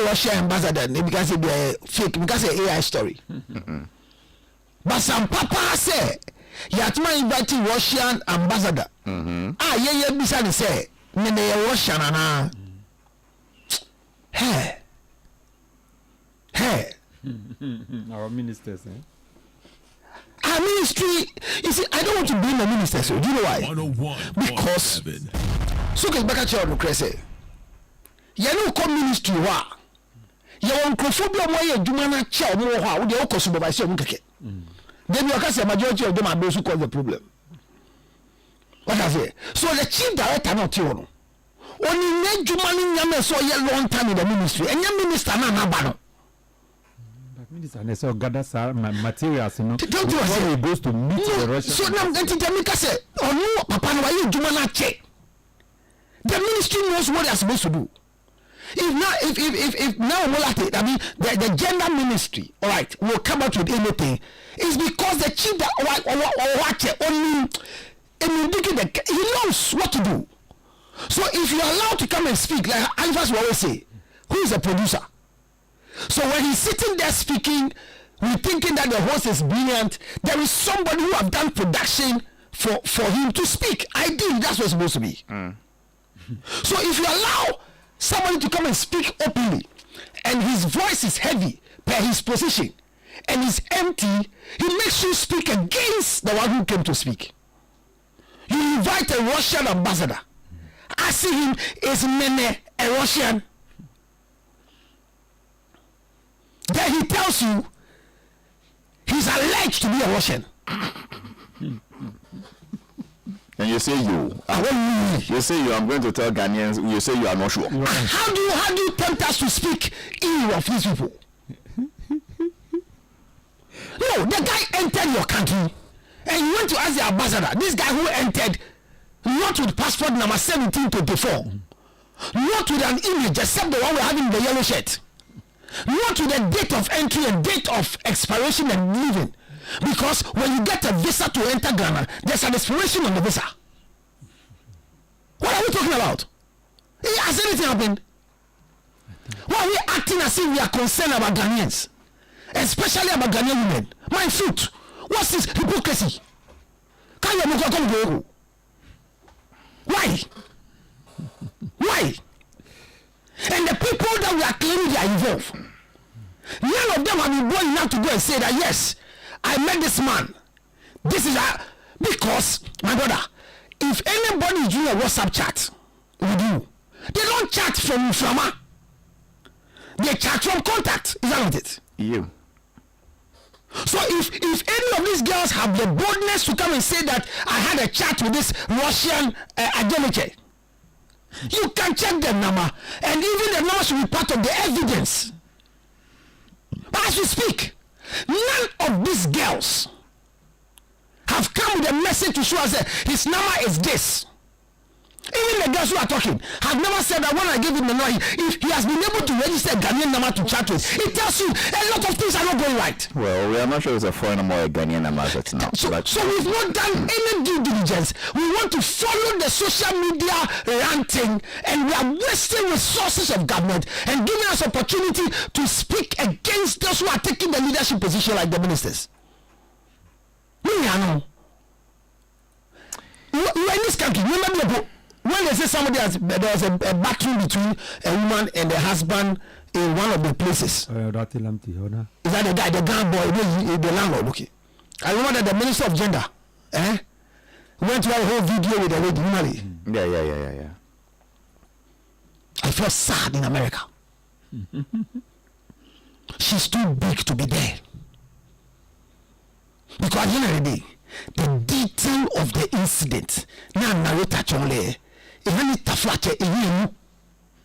Russian ambassador, me can say be a fake, me can say AI story. But some papa say Yatma inviting Russian ambassador. Yeah, Bisani say me ne Russian ana. Hey. Our ministers, Our ministry, you see, I don't want to blame the minister, so do you know why? 101. Because so get back at your Lucrece. ye no ko ministry wa ye won krofobia mo ye adwuma na che o mo ho a wo de o ko supervise o mo keke then you can say majority of them are those who cause the problem. What I say? So the chief director not you no. Only ne juma ni nyame so ye long time in the ministry. And your minister na ba no. But minister ne so gather materials no. Don't you say he goes to meet the Russian. So now get it me say onu papa no ye juma na che. The ministry knows what they are supposed to do. If now Molate, I mean the gender ministry, all right, will come out with anything, it's because the chief that he knows what to do. So if you are allowed to come and speak, like HALIFAX will always say, who is the producer? So when he's sitting there speaking, we're thinking that the host is brilliant. There is somebody who have done production for him to speak. Ideally, that's what it's supposed to be. So if you allow somebody to come and speak openly, and his voice is heavy per his position, and is empty, he makes you speak against the one who came to speak. You invite a Russian ambassador. I see him is Mene, a Russian. Then he tells you he's alleged to be a Russian. And you say you. You say you. I'm going to tell Ghanaians. You say you are not sure. How do you tempt us to speak ill of these people? No, the guy entered your country, and you went to ask the ambassador. This guy who entered, not with passport number 1724, not with an image except the one we have in the yellow shirt, not with a date of entry and date of expiration and leaving. Because when you get a visa to enter Ghana, there's an expiration on the visa. What are we talking about? Has anything happened? Why are we acting as if we are concerned about Ghanaians? Especially about Ghanaian women. My foot. What's this hypocrisy? Can you go? Why? Why? And the people that we are claiming they are involved, none of them have been bold enough to go and say that yes, I met this man. This is because, my brother, if anybody is doing a WhatsApp chat with you, they don't chat from Inflama. They chat from contact. Is that not it? You. So if any of these girls have the boldness to come and say that I had a chat with this Russian identity, you can check the number, and even the number should be part of the evidence. But as we speak, none of these girls have come with a message to show us that his number is this. Even the girls who are talking have never said that when I give him the number, if he has been able to register a Ghanaian number to chat with, it tells you a lot of things are not going right. Well, we are not sure it's a foreign number or a Ghanaian number as it's now. So we've not done any due diligence. We want to follow the social media ranting, and we are wasting resources of government and giving us opportunity to speak against those who are taking the leadership position like the ministers. We are no. We are in this country. Remember when they say somebody there was a battle between a woman and a husband in one of the places. Is that the guy, the gun boy, the landlord? Okay. I remember that the minister of gender went to a whole video with a lady. Yeah. I felt sad in America. She's too big to be there. Because at the end of the day, the detail of the incident now narrator chonle even taflache ehinu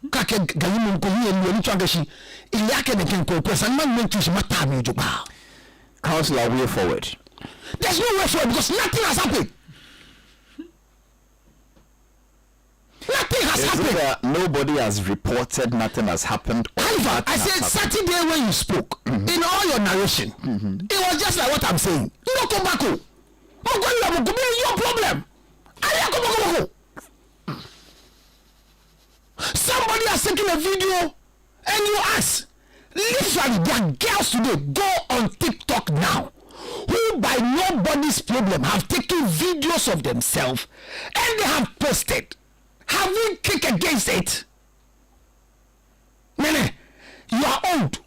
kake gayimu ko hienu ni twangashi iyake de kenko kwesa man mentu shi mata mi juba. Councillor, way forward. There's no way forward because nothing has happened. Nothing has happened. Nobody has reported, nothing has happened. HALIFAX, I said Saturday when you spoke, in all your narration, it was just like what I'm saying. No come back. Your problem. Somebody has taken a video and you ask, literally there are girls today, go on TikTok now, who by nobody's problem have taken videos of themselves and they have posted. Have we kicked against it? Nene, you are old.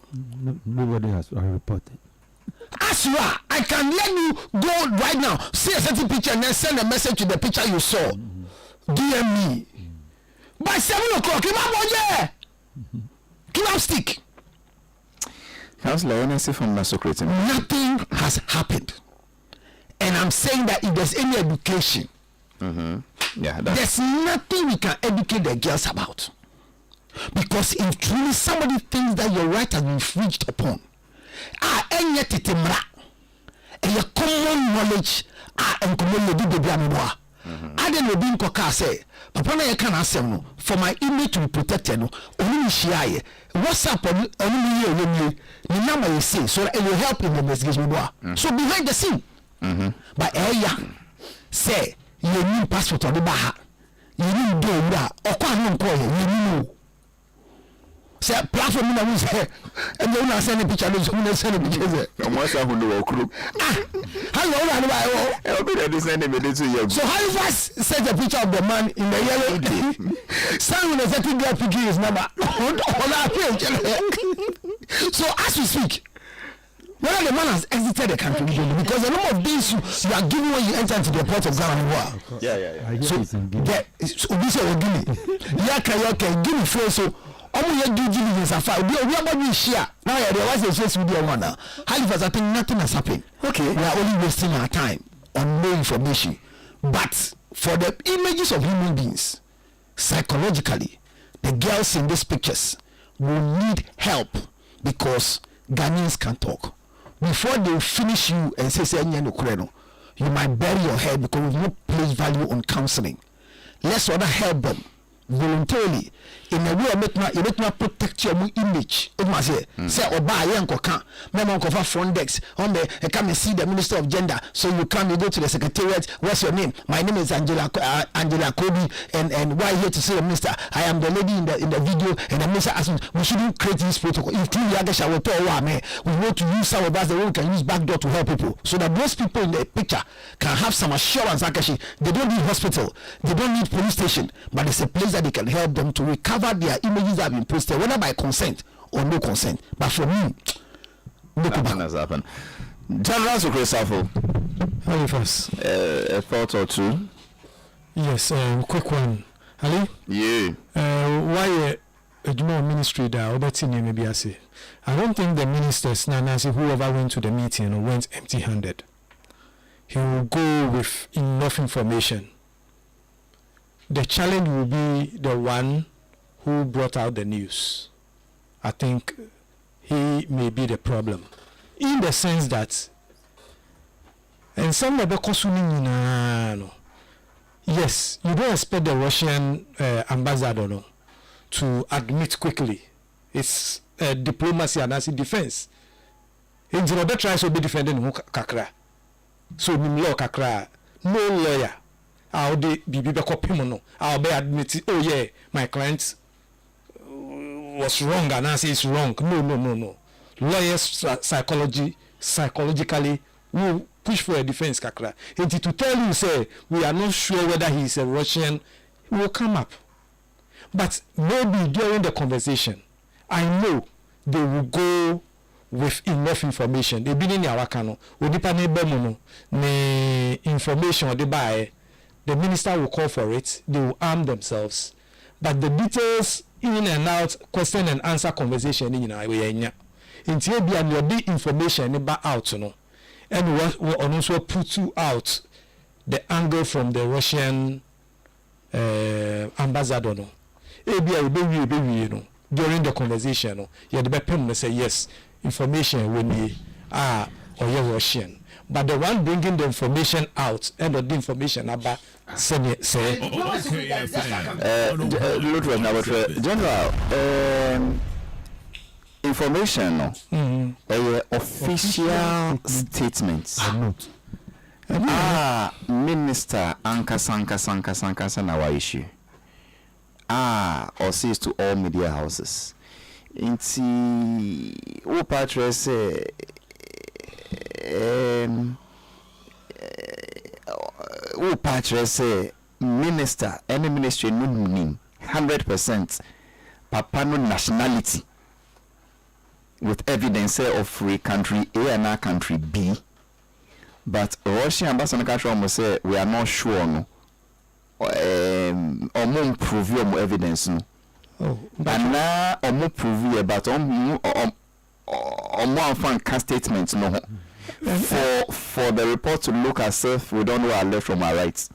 Nobody has reported. As you are, I can let you go right now, see a certain picture and then send a message to the picture you saw. DM me. By 7 o'clock, Give up stick. Councillor, honestly, from my secretary. Nothing has happened. And I'm saying that if there's any education, Yeah, there's nothing we can educate the girls about. Because if truly somebody thinks that your right has been infringed upon, and yet it and your common knowledge and community I didn't know Koka say, Papa na can ask no for my image to be protected. No, only share. What's up on only the number you see, so it will help in the investigation. So behind the scene, but say you need passport on the Baha, you need do that, or can't call you know. Say platform na who's here, and then I send a picture. Who's send a picture? Almost a who crew. Hello, so Halifax sent a picture of the man in the yellow. Someone is getting their picking his number. So as we speak, whether the man has exited the country, because a lot of things you are given when you enter into the port of Ghana. Yeah. So give me first. So you due diligence after we about this share. Now there was a face with one now. Halifax, I think nothing has happened. Okay, we are only wasting our time on no information. But for the images of human beings, psychologically, the girls in these pictures will need help because Ghanaians can talk. Before they finish you and say you might bury your head because we don't place value on counseling. Let's rather help them voluntarily in a way you make not protect your image. It must say oba yanko can member of front decks on the come and see the Minister of Gender. So you come, you go to the secretariat. What's your name? My name is Angela Kobe, and why here to see the minister? I am the lady in the video, and the minister asked me we shouldn't create this protocol. If truly Agasha will tell we want to use some of us the way we can use backdoor to help people, so that those people in the picture can have some assurance. Akashi, they don't need hospital, they don't need police station, but it's a place that they can help them to recover their images that have been posted, whether by consent or no consent. But for me, nothing has happened. General Secretary, Halifax. A thought or two? Yes, quick one. Ali? Yeah. Why a ministry that maybe I say. I don't think the ministers, Nanasi, whoever went to the meeting went empty-handed. He will go with enough information. The challenge will be the one who brought out the news. I think he may be the problem, in the sense that, and some of the yes, you don't expect the Russian ambassador to admit quickly. It's diplomacy and as defense. In the tries to be defending kakra, so law kakra, no lawyer. I'll be copy I'll be admit, oh yeah, my client was wrong and I say it's wrong. No. Lawyers psychologically will push for a defense kakra. And to tell you say we are not sure whether he is a Russian, will come up. But maybe during the conversation, I know they will go with enough information. They been in Yawakano, the information they buy. The minister will call for it. They will arm themselves. But the details in and out, question and answer conversation in until the information about out, and we also put you out the angle from the Russian ambassador. During the conversation, you had the say yes, information when you are or you're Russian. But the one bringing the information out and the information about say General, information official statements. Minister Ankasa na wa issue. Or says to all media houses. Inti o patre say who patre say minister any ministry no name 100% papa no nationality with evidence of free country A and our country B, but Russian ambassador country almost say we are not sure no or more prove your evidence no and now omo prove here but omo fan statements no for the report to look as if we don't know our left from our right.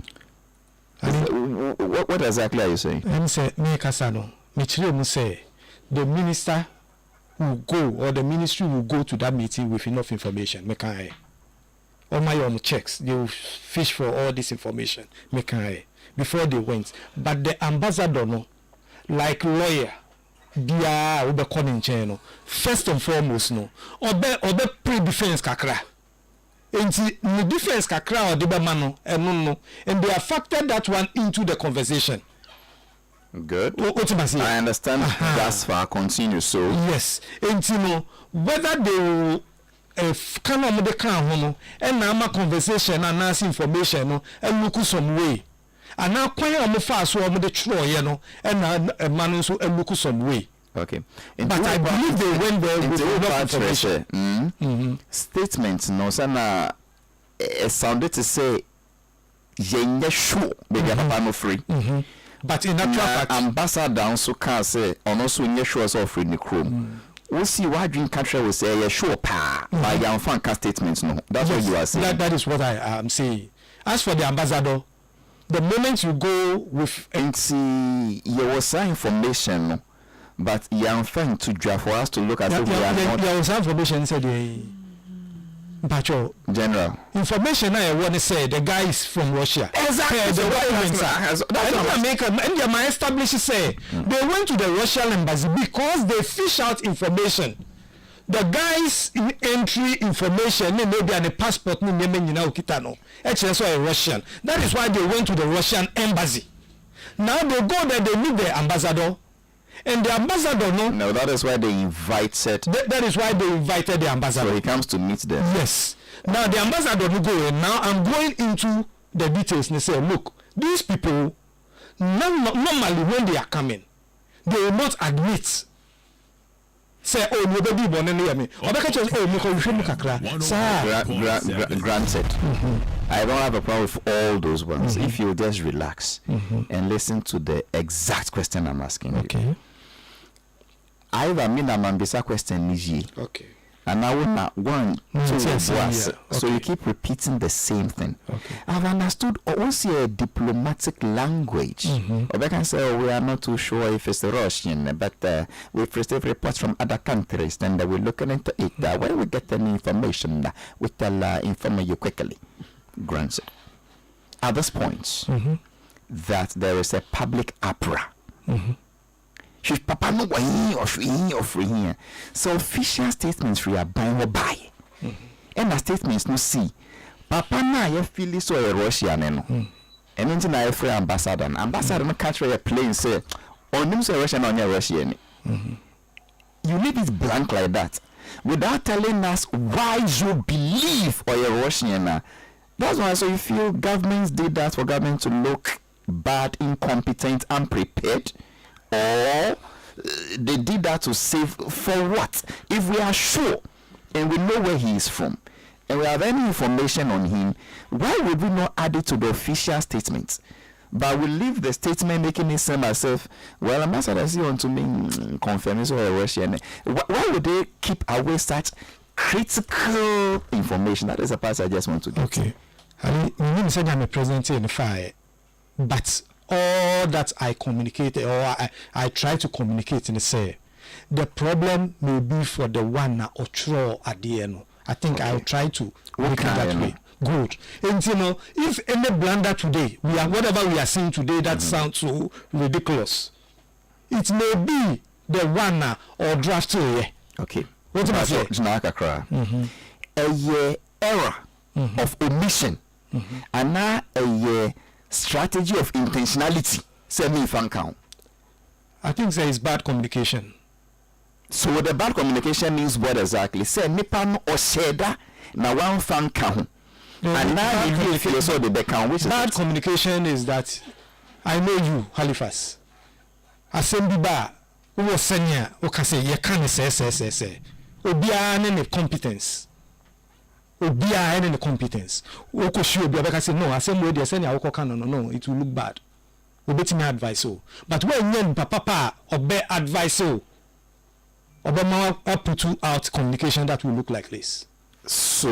What exactly are you saying? I'm saying me kasano me chire mu say the minister will go or the ministry will go to that meeting with enough information. Me can all my own checks, they will fish for all this information. Me can before they went. But the ambassador no, like lawyer, dia ube calling channel. First and foremost no, obe pre-defense kakra. Enti the defense kakra or deba mano no, and they have factored that one into the conversation. Good. I understand that's far. Continue. So yes, and you know whether they will can of the crown and now conversation and ask information no and look some way. And now quite a fast so the troy, you know, and a man so and look some way. Okay. But I believe they went there with enough information. Statements no sana sounded to say yenye sure baby papa no free. But in actual fact, ambassador also can say on also in sure so free in the chrome. We see why dream country will say yeah sure pa by your fan statements no. That's what you are saying. That is what I am saying. As for the ambassador, the moment you go with see you was some information no, but you are trying to draft for us to look at if we are not. There was information said general information I want to say the guy is from Russia. Exactly. My established say they went to the Russian embassy because they fish out information. The guy's entry information, maybe on a passport, no, HSO a Russian. That is why they went to the Russian embassy. Now they go there, they meet the ambassador. And the ambassador no, that is why they invited. That is why they invited the ambassador. So he comes to meet them. Yes. Now the ambassador will go in. Now I'm going into the details and say, look, these people normally when they are coming, they will not admit. Say, oh, nobody born near me. Granted. I don't have a problem with all those ones. If you just relax and listen to the exact question I'm asking you. I mean I'm ambisa question niji. Okay. And now one, two, so you keep repeating the same thing. Okay. I've understood also a diplomatic language. Or they can say, oh, we are not too sure if it's Russian, but we've received reports from other countries, and we're looking into it. When we get any information, we tell inform you quickly. Granted. At this point, that there is a public opera. She's papa no way or free here. So official statements we are buying or buy. And the statements no see. Papa na you feel so a Russian no. And then na free ambassador. Ambassador no catch a plane say on him say Russian on your Russian. You leave it blank like that without telling us why you believe or a Russian. That's why so you feel governments did that for government to look bad, incompetent, unprepared. Or they did that to save for what? If we are sure and we know where he is from and we have any information on him, why would we not add it to the official statements? But we leave the statement making it seem as if, well, ambassador see on to me confirming so Russian. Why would they keep away such critical information? That is a part I just want to get. Okay. I mean, said I'm a president in the fire, but all that I communicated or I try to communicate and say the problem may be for the one or throw at the end. I think I'll try to make it that way. Good. And you know, if any blunder today, whatever we are seeing today that sounds so ridiculous, it may be the one or draft here. Okay. What am I saying? A year error of omission and now a year strategy of intentionality. Say me fan count. I think there is bad communication. So the bad communication means what exactly? Say nipan or sheda na one fan count. And now you feel so the back count. Which bad communication is that I know you, Halifax. Assembly bar who was senior who can say you can't say. Obia any competence. Obia any competence. Oko show Obia can say no, assembly they senior who can no, it will look bad. obetimi advice o but when yen papa obe advice o obama put out communication that will look like this. So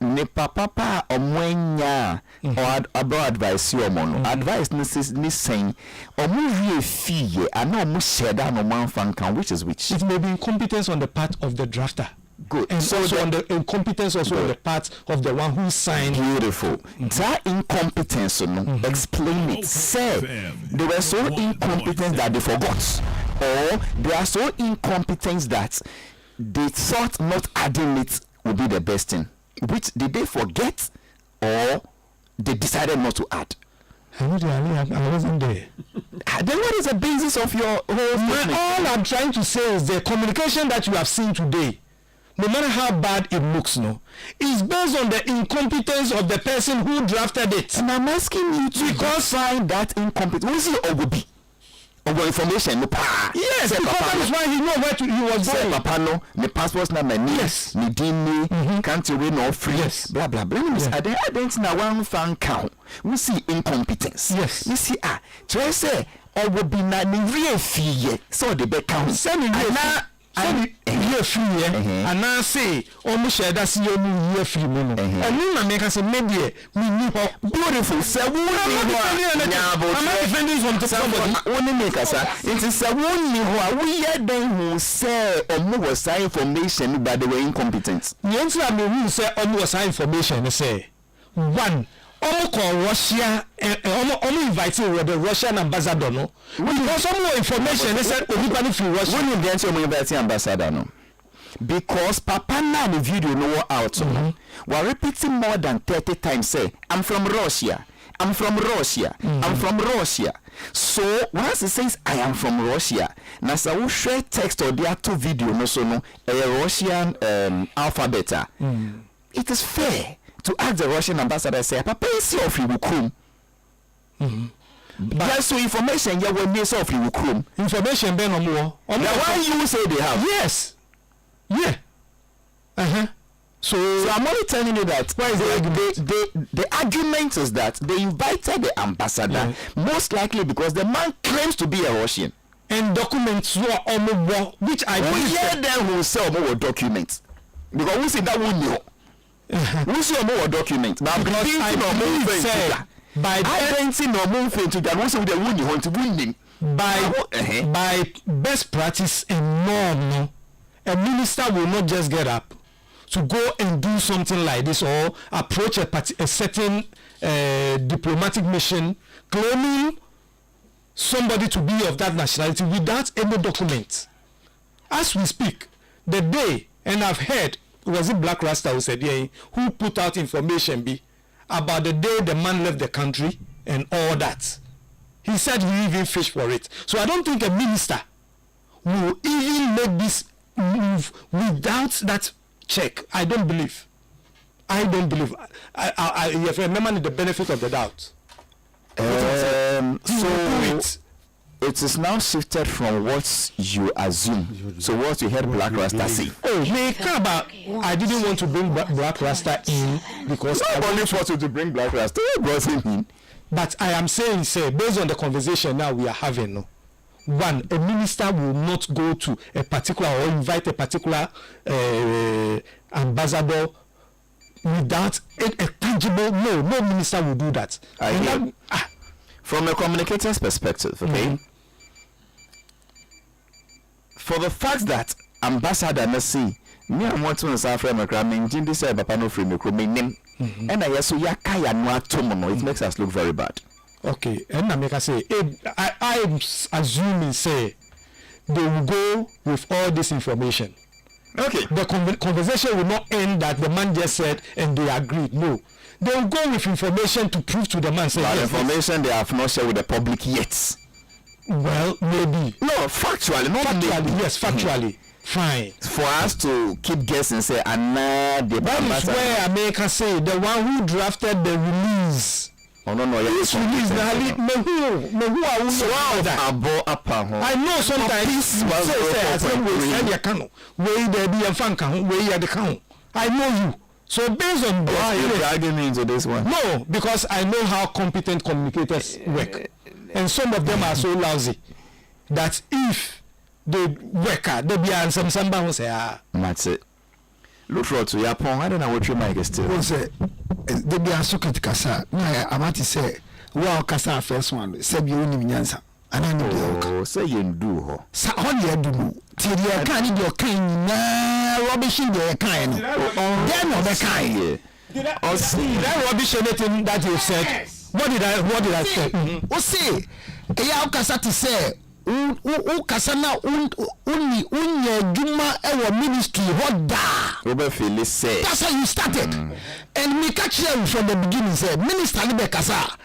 ne papa omwenya or about advice you mono advice ni saying omu wie fie ana omu sheda no man fankan which it may be incompetence on the part of the drafter. Good. And so also on the incompetence also on the part of the one who signed. Beautiful. That incompetence, explain it. Say they were so incompetent that they forgot, or they are so incompetent that they thought not adding it would be the best thing. Which did they forget, or they decided not to add? I wasn't there. Then what is the basis of your whole statement? All I'm trying to say is the communication that you have seen today, no matter how bad it looks, is based on the incompetence of the person who drafted it. And I'm asking you to find that incompetence. What is it Ogobi? Ogo information no pa. Yes, because that is why he know where he was say going. Papa no, the passport number ni. Yes. Ni dini, can't you win no free. Yes. Blah blah blah. I don't know one fan count. We see incompetence. Yes. We see try say Ogobi na ni real fee. So the back count. Send me year free and now say almost share that see you year free mono and you na make us maybe we need beautiful say we I'm not defending somebody only make us it is a one we hear them who say almost information but they were incompetent. The answer I mean who say almost information say one Russia inviting the Russian ambassador no because some more information they said anybody from Russia when you get inviting ambassador no because papa na the video no out we're repeating more than 30 times say I'm from Russia I'm from Russia I'm from Russia. So once he says I am from Russia na sa we share text or there to video no so no a Russian alphabet it is fair to ask the Russian ambassador say papa is of Ukraine. But so information you will miss of Ukraine. Information ben omo. Why you say they have? Yes. Yeah. So I'm only telling you that the argument is that they invited the ambassador most likely because the man claims to be a Russian. And documents were omo which I hear them who say omo documents because we see that one know. We see more document. Now, I believe by best practice and norm, a minister will not just get up to go and do something like this or approach a certain diplomatic mission claiming somebody to be of that nationality without any document. As we speak, the day, and I've heard, was it Black Rasta who said who put out information about the day the man left the country and all that. He said he even fished for it. So I don't think a minister will even make this move without that check. I don't believe. I remember the benefit of the doubt. So it is now shifted from what you assume. So what you heard Black Rasta say. I didn't want to bring Black Rasta in because I only wanted to bring Black Rasta. Brought him in. But I am saying, based on the conversation now we are having, one, a minister will not go to a particular or invite a particular ambassador without a tangible. No minister will do that. From a communicator's perspective, okay. For the fact that ambassador Nasi, me I want to say from a cramming, Jindi said Papa no free me name, and I so yakaya no atomo. It makes us look very bad. Okay, and I make us say, I am assuming say they will go with all this information. Okay, the conversation will not end that the man just said and they agreed. No, they will go with information to prove to the man. Say, yes, information they have not shared with the public yet. Well, maybe. No, factually, not factually. Maybe. Yes, factually. Fine. For us to keep guessing, say, that is where America say the one who drafted the release. Oh no, this release. I know sometimes. I know you. So based on why are you dragging me into this one? No, because I know how competent communicators work. and some of them are so lousy that if they work out, they be and some will say, That's it. Look for to your point. I don't know what your mic is still. Who say they be a socket kasa? No, I'm at to say, well, kasa first one. Say you only nyansa. And I know oh, say you do ho. Sa all you do. Till you can't your kind na rubbish in your kind. Then no the kind. Oh, see that rubbish anything that you said. What did I say? O say, ya kasa to say, u kasa na unye juma ewo ministry what da. Robert Phillips said. That's how you started. And me catch you from the beginning say, minister ni be kasa.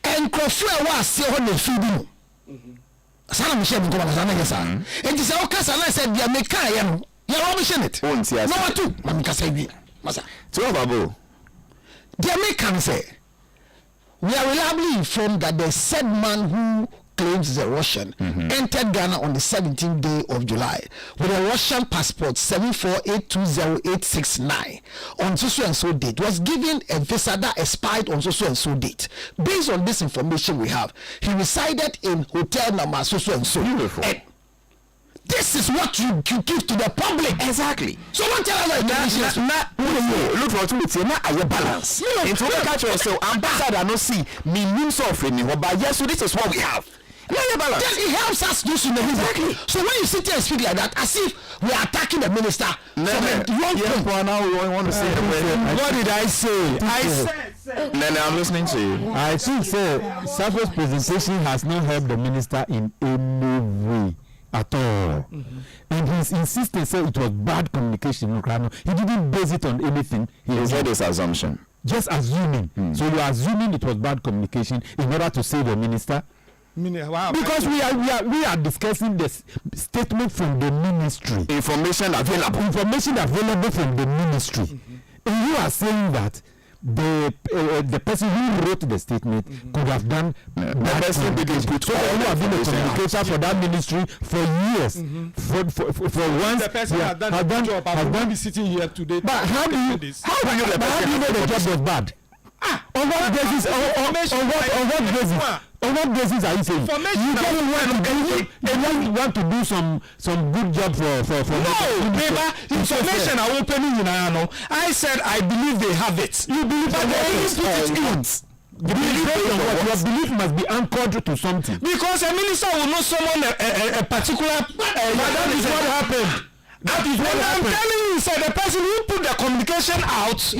And Crawford was say on the feeding. Sana Michelle ko ba sana yesa. And say o kasa na say dia me kan ya no. Ya rubbish it. Number 2, mami kasa bi. Masa. To Babo. Dia me kan say we are reliably informed that the said man who claims is a Russian entered Ghana on the 17th day of July with a Russian passport 7482089 on so and so date, was given a visa that expired on so and so date. Based on this information we have, he resided in hotel number so and so. Beautiful. And this is what you give to the public. Exactly. So don't tell us look for to na aye balance. Into the catch yourself ambassador no see me means of any but yes, so this is what we have. Balance. Yes, it helps us do so. Exactly. So when you sit here and speak like that, as if we are attacking the minister from a wrong point. Now we want to say what did I say? I said. Nene, I'm listening to you. I think Safo's presentation has not helped the minister in any way at all. And his insistence said it was bad communication. He didn't base it on anything. He said his assumption. Just assuming. So you are assuming it was bad communication in order to save the minister. Because we are discussing the statement from the ministry. Information available from the ministry. And you are saying that the person who wrote the statement could have done the person didn't put so who have been a communicator for that ministry for years. For once the person has done the job. I won't be sitting here today. But how do you know the job was bad? On what basis? On what basis are you saying? You don't want to do some good job for information are opening in Ayano. I said I believe they have it. You believe that they put it in. Your belief must be anchored to something. Because a minister will not summon a particular. That is what happened. That is what happened. I'm telling you, sir, the person who put the communication out.